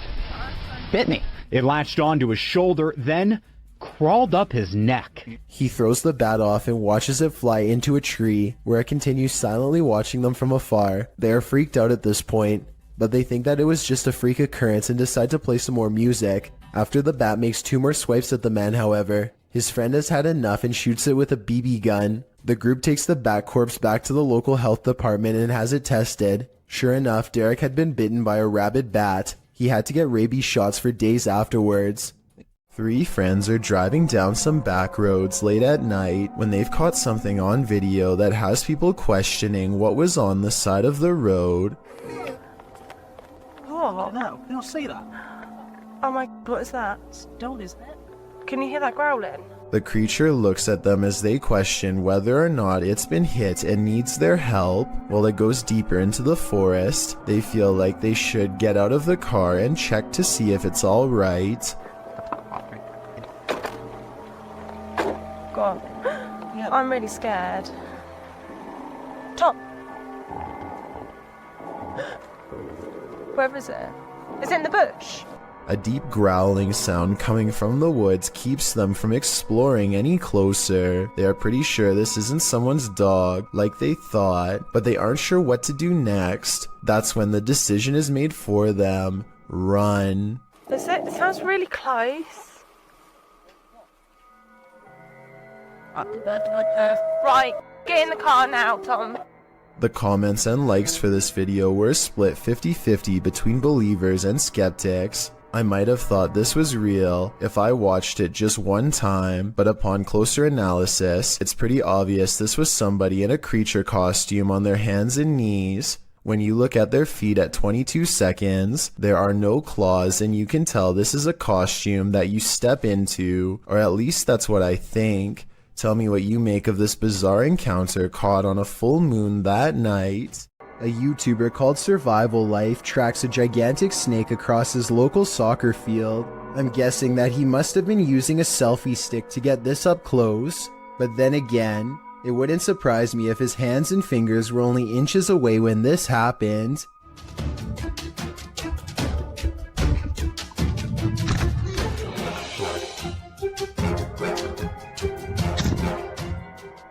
bit me. It latched onto his shoulder, then crawled up his neck. He throws the bat off and watches it fly into a tree, where it continues silently watching them from afar. They are freaked out at this point, but they think that it was just a freak occurrence and decide to play some more music. After the bat makes 2 more swipes at the man, however, his friend has had enough and shoots it with a BB gun. The group takes the bat corpse back to the local health department and has it tested. Sure enough, Derek had been bitten by a rabid bat. He had to get rabies shots for days afterwards. 3 friends are driving down some back roads late at night when they've caught something on video that has people questioning what was on the side of the road. Oh, no, you don't see that. Oh my, what is that? Don't, isn't it? Can you hear that growling? The creature looks at them as they question whether or not it's been hit and needs their help. While it goes deeper into the forest, they feel like they should get out of the car and check to see if it's all right. God, I'm really scared. Tom! Where is it? Is it in the bush? A deep growling sound coming from the woods keeps them from exploring any closer. They are pretty sure this isn't someone's dog, like they thought, but they aren't sure what to do next. That's when the decision is made for them. Run. Is it? It sounds really close. Right, get in the car now, Tom. The comments and likes for this video were split 50-50 between believers and skeptics. I might have thought this was real if I watched it just one time, but upon closer analysis, it's pretty obvious this was somebody in a creature costume on their hands and knees. When you look at their feet at 22 seconds, there are no claws, and you can tell this is a costume that you step into, or at least that's what I think. Tell me what you make of this bizarre encounter caught on a full moon that night. A YouTuber called Survival Life tracks a gigantic snake across his local soccer field. I'm guessing that he must have been using a selfie stick to get this up close, but then again, it wouldn't surprise me if his hands and fingers were only inches away when this happened.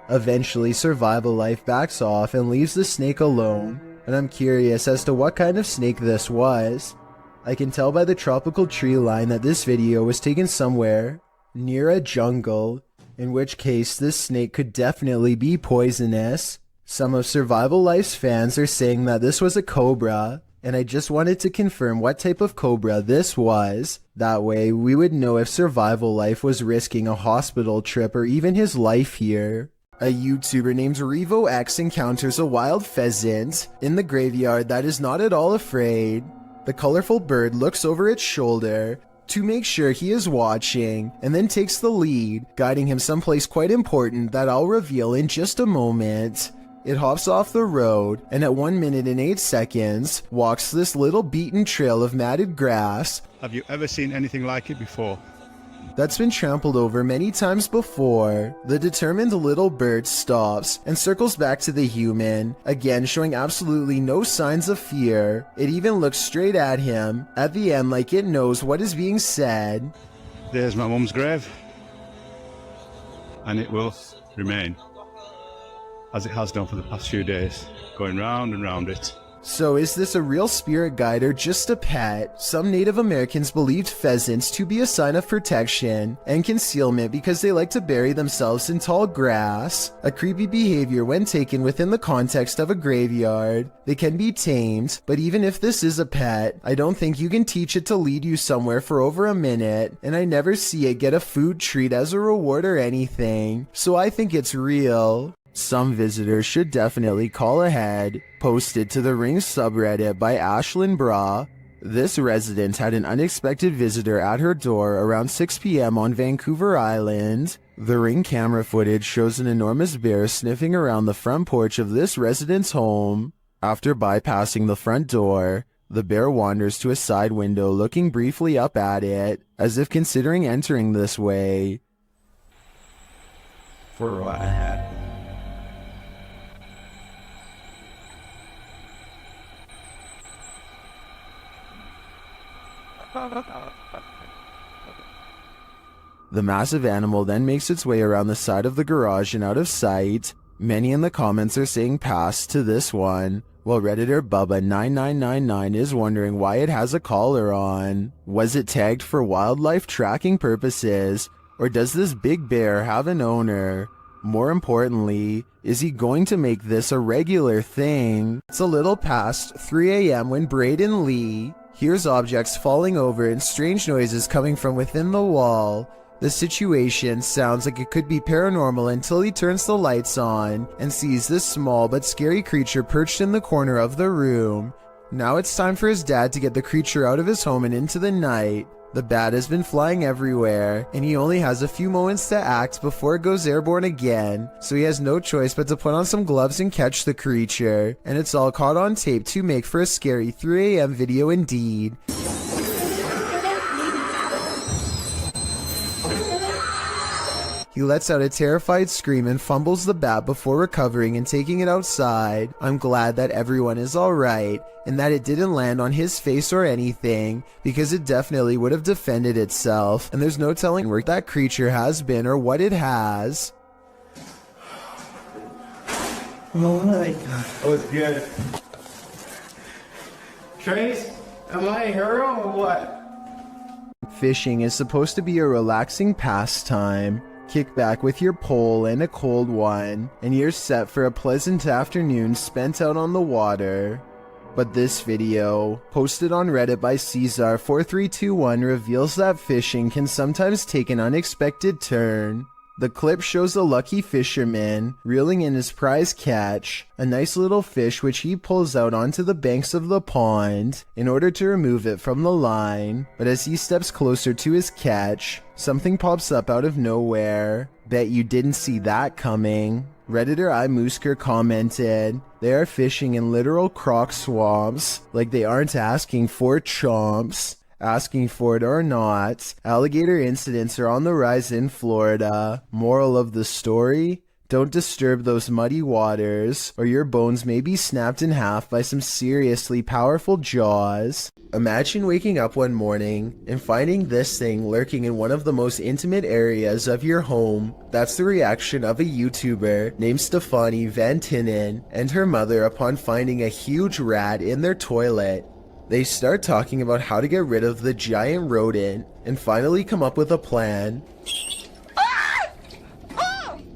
Eventually, Survival Life backs off and leaves the snake alone, and I'm curious as to what kind of snake this was. I can tell by the tropical tree line that this video was taken somewhere near a jungle, in which case this snake could definitely be poisonous. Some of Survival Life's fans are saying that this was a cobra, and I just wanted to confirm what type of cobra this was. That way, we would know if Survival Life was risking a hospital trip or even his life here. A YouTuber named RevoX encounters a wild pheasant in the graveyard that is not at all afraid. The colorful bird looks over its shoulder to make sure he is watching, and then takes the lead, guiding him someplace quite important that I'll reveal in just a moment. It hops off the road, and at 1 minute and 8 seconds, walks this little beaten trail of matted grass. Have you ever seen anything like it before? that's been trampled over many times before. The determined little bird stops and circles back to the human, again showing absolutely no signs of fear. It even looks straight at him, at the end like it knows what is being said. There's my mum's grave, and it will remain, as it has done for the past few days, going round and round it. So is this a real spirit guide or just a pet? Some Native Americans believed pheasants to be a sign of protection and concealment because they like to bury themselves in tall grass, a creepy behavior when taken within the context of a graveyard. They can be tamed, but even if this is a pet, I don't think you can teach it to lead you somewhere for over a minute, and I never see it get a food treat as a reward or anything, so I think it's real. Some visitors should definitely call ahead. Posted to the Ring subreddit by Ashlyn Bra. This resident had an unexpected visitor at her door around 6 p.m. on Vancouver Island. The Ring camera footage shows an enormous bear sniffing around the front porch of this resident's home. After bypassing the front door, the bear wanders to a side window, looking briefly up at it, as if considering entering this way. For what I had. The massive animal then makes its way around the side of the garage and out of sight. Many in the comments are saying pass to this one, while Redditor Bubba9999 is wondering why it has a collar on. Was it tagged for wildlife tracking purposes, or does this big bear have an owner? More importantly, is he going to make this a regular thing? It's a little past 3 a.m. when Braden Lee hears objects falling over and strange noises coming from within the wall. The situation sounds like it could be paranormal until he turns the lights on and sees this small but scary creature perched in the corner of the room. Now it's time for his dad to get the creature out of his home and into the night. The bat has been flying everywhere, and he only has a few moments to act before it goes airborne again, so he has no choice but to put on some gloves and catch the creature, and it's all caught on tape to make for a scary 3 a.m. video indeed. He lets out a terrified scream and fumbles the bat before recovering and taking it outside. I'm glad that everyone is alright, and that it didn't land on his face or anything, because it definitely would have defended itself, and there's no telling where that creature has been or what it has. Oh my god. Oh, it's good. Trace, am I a hero or what? Fishing is supposed to be a relaxing pastime. Kick back with your pole and a cold one, and you're set for a pleasant afternoon spent out on the water. But this video, posted on Reddit by Caesar4321, reveals that fishing can sometimes take an unexpected turn. The clip shows a lucky fisherman reeling in his prize catch, a nice little fish which he pulls out onto the banks of the pond in order to remove it from the line. But as he steps closer to his catch, something pops up out of nowhere. Bet you didn't see that coming. Redditor iMoosker commented, "They are fishing in literal croc swamps, like they aren't asking for chomps." Asking for it or not, alligator incidents are on the rise in Florida. Moral of the story? Don't disturb those muddy waters, or your bones may be snapped in half by some seriously powerful jaws. Imagine waking up one morning and finding this thing lurking in one of the most intimate areas of your home. That's the reaction of a YouTuber named Stefani Van Tinnen and her mother upon finding a huge rat in their toilet. They start talking about how to get rid of the giant rodent and finally come up with a plan.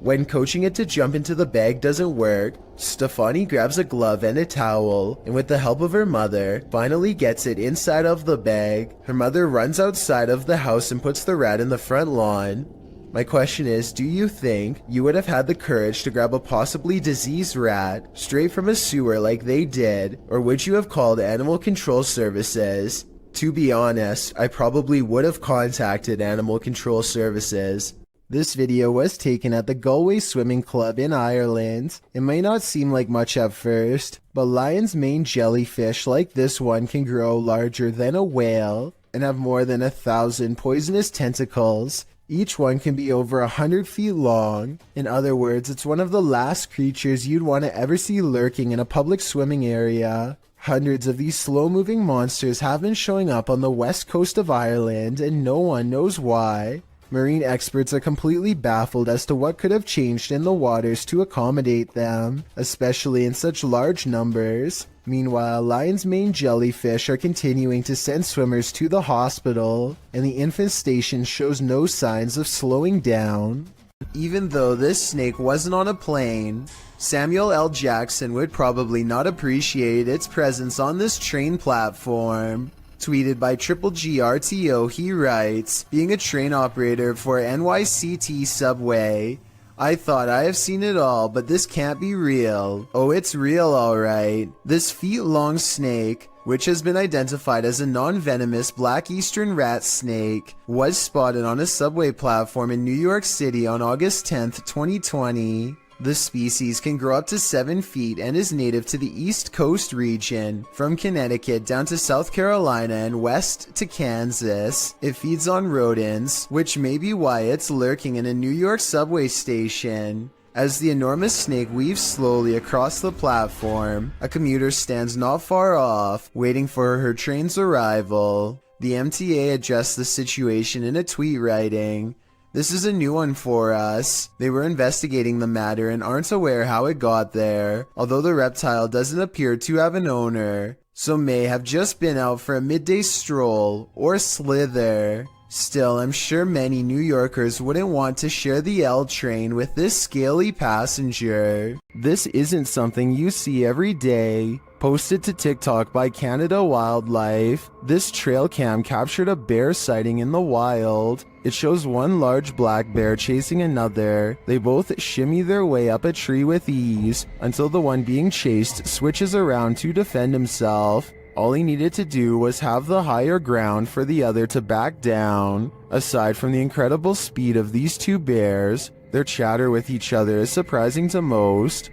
When coaching it to jump into the bag doesn't work, Stefani grabs a glove and a towel, and with the help of her mother, finally gets it inside of the bag. Her mother runs outside of the house and puts the rat in the front lawn. My question is, do you think you would have had the courage to grab a possibly diseased rat straight from a sewer like they did, or would you have called Animal Control Services? To be honest, I probably would have contacted Animal Control Services. This video was taken at the Galway Swimming Club in Ireland. It may not seem like much at first, but lion's mane jellyfish like this one can grow larger than a whale. and have more than 1,000 poisonous tentacles. Each one can be over 100 feet long. In other words, it's one of the last creatures you'd want to ever see lurking in a public swimming area. Hundreds of these slow-moving monsters have been showing up on the west coast of Ireland, and no one knows why. Marine experts are completely baffled as to what could have changed in the waters to accommodate them, especially in such large numbers. Meanwhile, lion's mane jellyfish are continuing to send swimmers to the hospital, and the infestation shows no signs of slowing down. Even though this snake wasn't on a plane, Samuel L. Jackson would probably not appreciate its presence on this train platform. Tweeted by Triple GRTO, he writes, "Being a train operator for NYCT Subway, I thought I have seen it all, but this can't be real. Oh, it's real alright. This feet-long snake, which has been identified as a non-venomous black eastern rat snake, was spotted on a subway platform in New York City on August 10th, 2020. The species can grow up to 7 feet and is native to the East Coast region, from Connecticut down to South Carolina and west to Kansas. It feeds on rodents, which may be why it's lurking in a New York subway station. As the enormous snake weaves slowly across the platform, a commuter stands not far off, waiting for her train's arrival. The MTA addressed the situation in a tweet, writing, "This is a new one for us. They were investigating the matter and aren't aware how it got there, although the reptile doesn't appear to have an owner, so may have just been out for a midday stroll or slither. Still, I'm sure many New Yorkers wouldn't want to share the L train with this scaly passenger." This isn't something you see every day. Posted to TikTok by Canada Wildlife, this trail cam captured a bear sighting in the wild. It shows one large black bear chasing another. They both shimmy their way up a tree with ease, until the one being chased switches around to defend himself. All he needed to do was have the higher ground for the other to back down. Aside from the incredible speed of these two bears, their chatter with each other is surprising to most.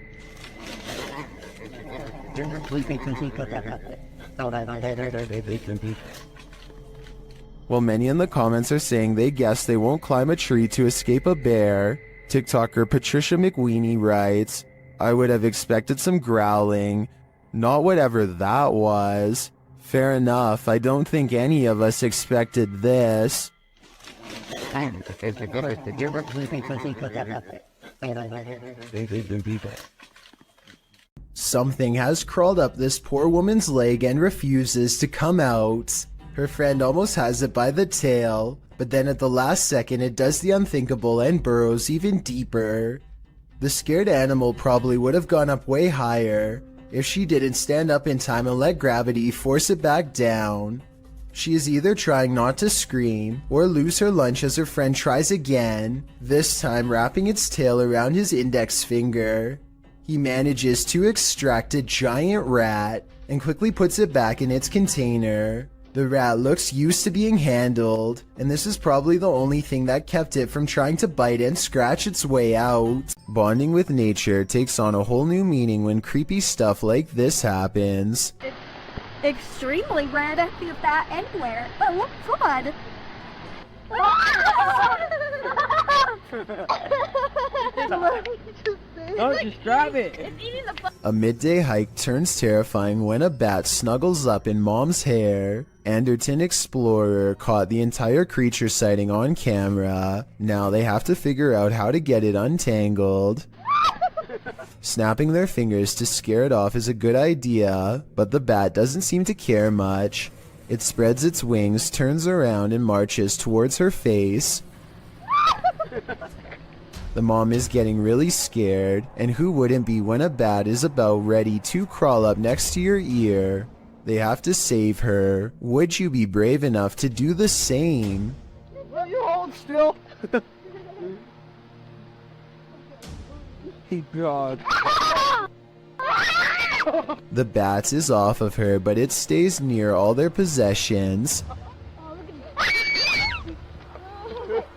While many in the comments are saying they guess they won't climb a tree to escape a bear, TikToker Patricia McWeenie writes, "I would have expected some growling. Not whatever that was. Fair enough, I don't think any of us expected this." Something has crawled up this poor woman's leg and refuses to come out. Her friend almost has it by the tail, but then at the last second it does the unthinkable and burrows even deeper. The scared animal probably would have gone up way higher if she didn't stand up in time and let gravity force it back down. She is either trying not to scream or lose her lunch as her friend tries again, this time wrapping its tail around his index finger. He manages to extract a giant rat and quickly puts it back in its container. The rat looks used to being handled, and this is probably the only thing that kept it from trying to bite and scratch its way out. Bonding with nature takes on a whole new meaning when creepy stuff like this happens. It's extremely rare to see that anywhere, but look good. Oh, just grab it. A midday hike turns terrifying when a bat snuggles up in mom's hair. Anderton Explorer caught the entire creature sighting on camera. Now they have to figure out how to get it untangled. Snapping their fingers to scare it off is a good idea, but the bat doesn't seem to care much. It spreads its wings, turns around, and marches towards her face. The mom is getting really scared, and who wouldn't be when a bat is about ready to crawl up next to your ear? They have to save her. Would you be brave enough to do the same? You hold still. Hey, God. The bat is off of her, but it stays near all their possessions.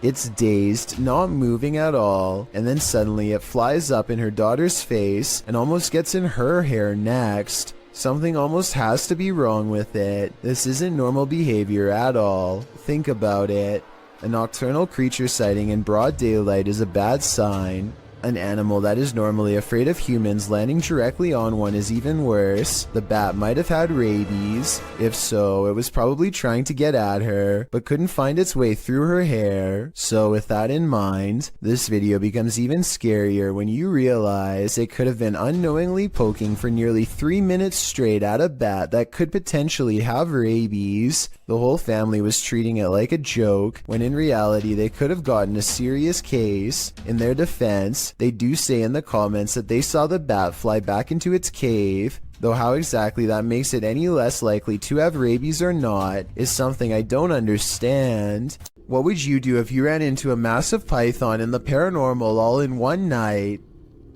It's dazed, not moving at all, and then suddenly it flies up in her daughter's face and almost gets in her hair next. Something almost has to be wrong with it. This isn't normal behavior at all. Think about it. A nocturnal creature sighting in broad daylight is a bad sign. An animal that is normally afraid of humans landing directly on one is even worse. The bat might have had rabies. If so, it was probably trying to get at her, but couldn't find its way through her hair. So with that in mind, this video becomes even scarier when you realize it could have been unknowingly poking for nearly 3 minutes straight at a bat that could potentially have rabies. The whole family was treating it like a joke, when in reality they could have gotten a serious case. In their defense, they do say in the comments that they saw the bat fly back into its cave, though how exactly that makes it any less likely to have rabies or not is something I don't understand. What would you do if you ran into a massive python in the paranormal all in one night?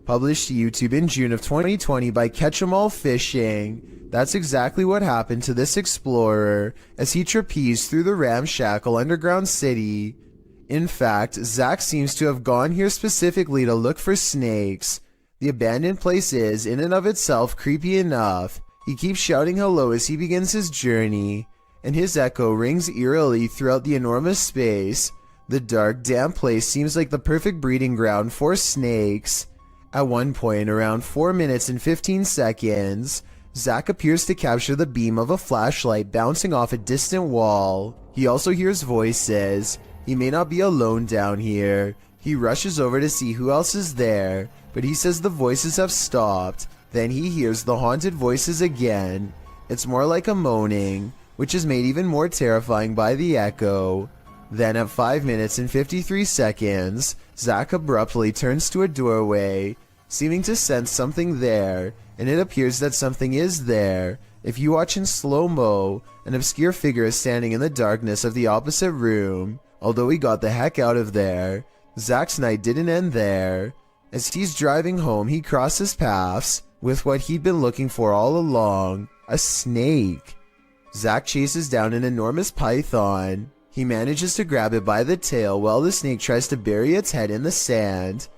Published to YouTube in June of 2020 by Catch 'em All Fishing. That's exactly what happened to this explorer as he trapezed through the ramshackle underground city. In fact, Zach seems to have gone here specifically to look for snakes. The abandoned place is, in and of itself, creepy enough. He keeps shouting hello as he begins his journey, and his echo rings eerily throughout the enormous space. The dark, damp place seems like the perfect breeding ground for snakes. At one point, around 4 minutes and 15 seconds, Zach appears to capture the beam of a flashlight bouncing off a distant wall. He also hears voices. He may not be alone down here. He rushes over to see who else is there, but he says the voices have stopped. Then he hears the haunted voices again. It's more like a moaning, which is made even more terrifying by the echo. Then at 5 minutes and 53 seconds, Zach abruptly turns to a doorway, seeming to sense something there, and it appears that something is there. If you watch in slow-mo, an obscure figure is standing in the darkness of the opposite room. Although he got the heck out of there, Zach's night didn't end there. As he's driving home, he crosses paths with what he'd been looking for all along, a snake. Zach chases down an enormous python. He manages to grab it by the tail while the snake tries to bury its head in the sand.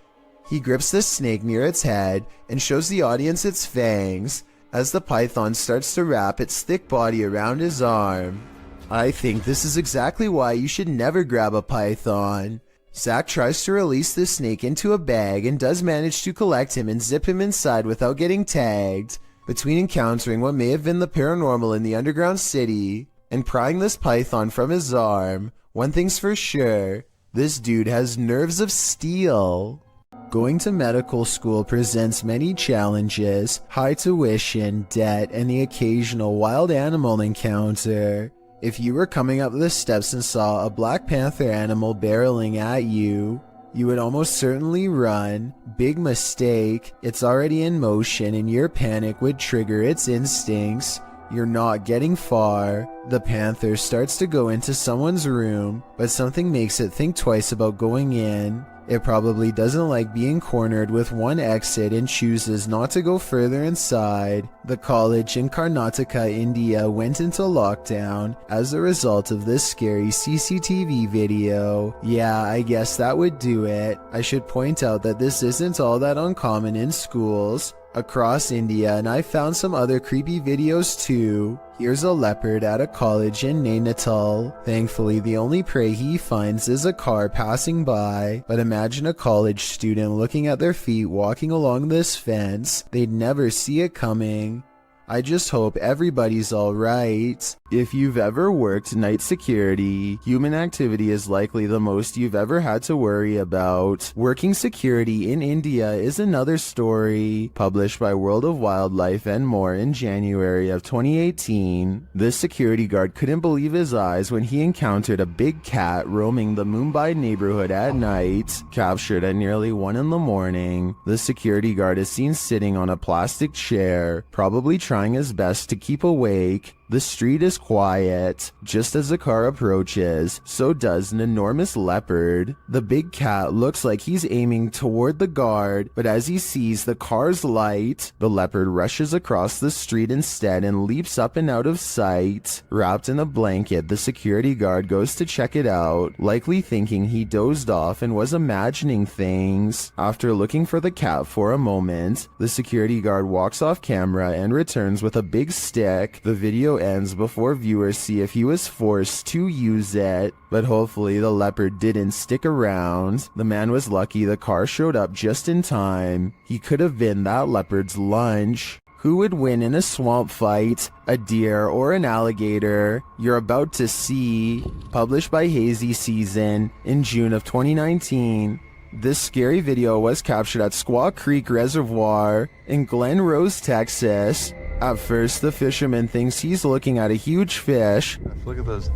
He grips the snake near its head and shows the audience its fangs as the python starts to wrap its thick body around his arm. I think this is exactly why you should never grab a python. Zach tries to release the snake into a bag and does manage to collect him and zip him inside without getting tagged. Between encountering what may have been the paranormal in the underground city and prying this python from his arm, one thing's for sure, this dude has nerves of steel. Going to medical school presents many challenges, high tuition, debt, and the occasional wild animal encounter. If you were coming up the steps and saw a Black Panther animal barreling at you, you would almost certainly run. Big mistake. It's already in motion and your panic would trigger its instincts. You're not getting far. The panther starts to go into someone's room, but something makes it think twice about going in. It probably doesn't like being cornered with one exit and chooses not to go further inside. The college in Karnataka, India went into lockdown as a result of this scary CCTV video. Yeah, I guess that would do it. I should point out that this isn't all that uncommon in schools across India, and I found some other creepy videos too. Here's a leopard at a college in Nainital. Thankfully, the only prey he finds is a car passing by, but imagine a college student looking at their feet walking along this fence. They'd never see it coming. I just hope everybody's alright. If you've ever worked night security, human activity is likely the most you've ever had to worry about. Working security in India is another story. Published by World of Wildlife and More in January of 2018, this security guard couldn't believe his eyes when he encountered a big cat roaming the Mumbai neighborhood at night. Captured at nearly 1 in the morning, the security guard is seen sitting on a plastic chair, probably trying his best to keep awake. The street is quiet. Just as the car approaches, so does an enormous leopard. The big cat looks like he's aiming toward the guard, but as he sees the car's light, the leopard rushes across the street instead and leaps up and out of sight. Wrapped in a blanket, the security guard goes to check it out, likely thinking he dozed off and was imagining things. After looking for the cat for a moment, the security guard walks off camera and returns with a big stick. The video ends before viewers see if he was forced to use it, but hopefully the leopard didn't stick around. The man was lucky the car showed up just in time. He could have been that leopard's lunch. Who would win in a swamp fight, a deer or an alligator? You're about to see. Published by Hazy Season in June of 2019. This scary video was captured at Squaw Creek Reservoir in Glen Rose, Texas. At first, the fisherman thinks he's looking at a huge fish. Look at those.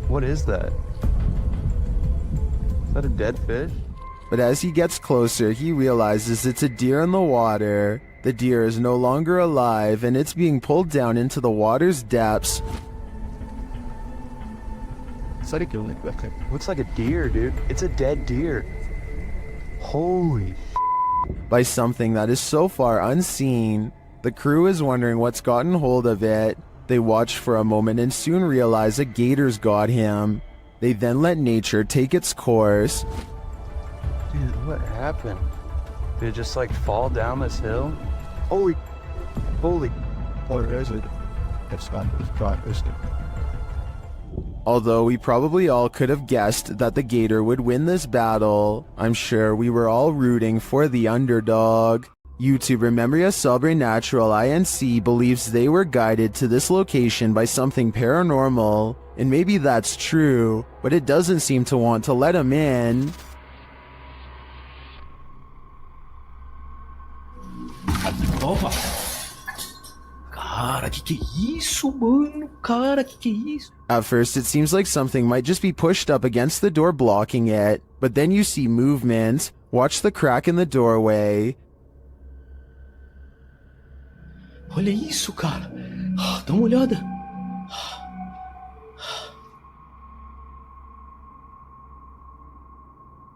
What is that? Is that a dead fish? But as he gets closer, he realizes it's a deer in the water. The deer is no longer alive, and it's being pulled down into the water's depths. Looks like a deer, dude. It's a dead deer. Holy by something that is so far unseen. The crew is wondering what's gotten hold of it. They watch for a moment and soon realize a gator's got him. They then let nature take its course. dude, what happened? Did it just like fall down this hill? Holy what is it? It's not Although we probably all could have guessed that the gator would win this battle, I'm sure we were all rooting for the underdog. YouTuber Memoria Sobrenatural INC believes they were guided to this location by something paranormal, and maybe that's true, but it doesn't seem to want to let them in. Opa! Cara, que é isso, mano? Cara, que é isso? At first, it seems like something might just be pushed up against the door blocking it, but then you see movement. Watch the crack in the doorway. Olha isso, cara. Dá uma olhada.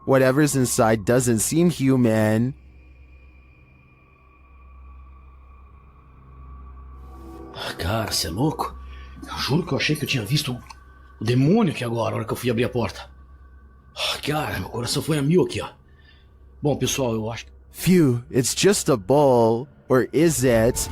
Whatever's inside doesn't seem human. Cara, você é louco? Eu juro que eu achei que eu tinha visto o demônio aqui agora, na hora que eu fui abrir a porta. Cara, meu coração foi a mil aqui, ó. Bom, pessoal, eu acho que... Phew, it's just a bull. Or is it?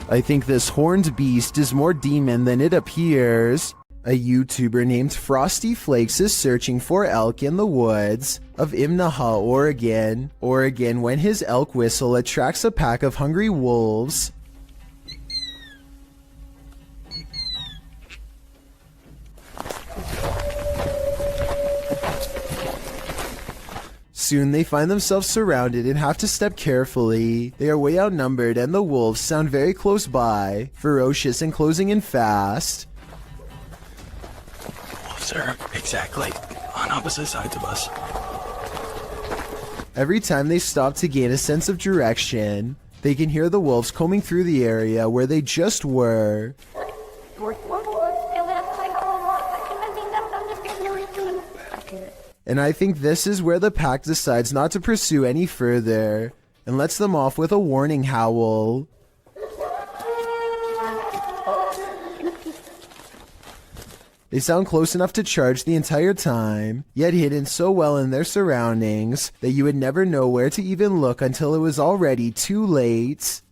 I think this horned beast is more demon than it appears. A YouTuber named Frosty Flakes is searching for elk in the woods of Imnaha, Oregon, when his elk whistle attracts a pack of hungry wolves. Soon they find themselves surrounded and have to step carefully. They are way outnumbered and the wolves sound very close by, ferocious and closing in fast. Wolves are exactly on opposite sides of us. Every time they stop to gain a sense of direction, they can hear the wolves combing through the area where they just were. And I think this is where the pack decides not to pursue any further, and lets them off with a warning howl. They sound close enough to charge the entire time, yet hidden so well in their surroundings that you would never know where to even look until it was already too late.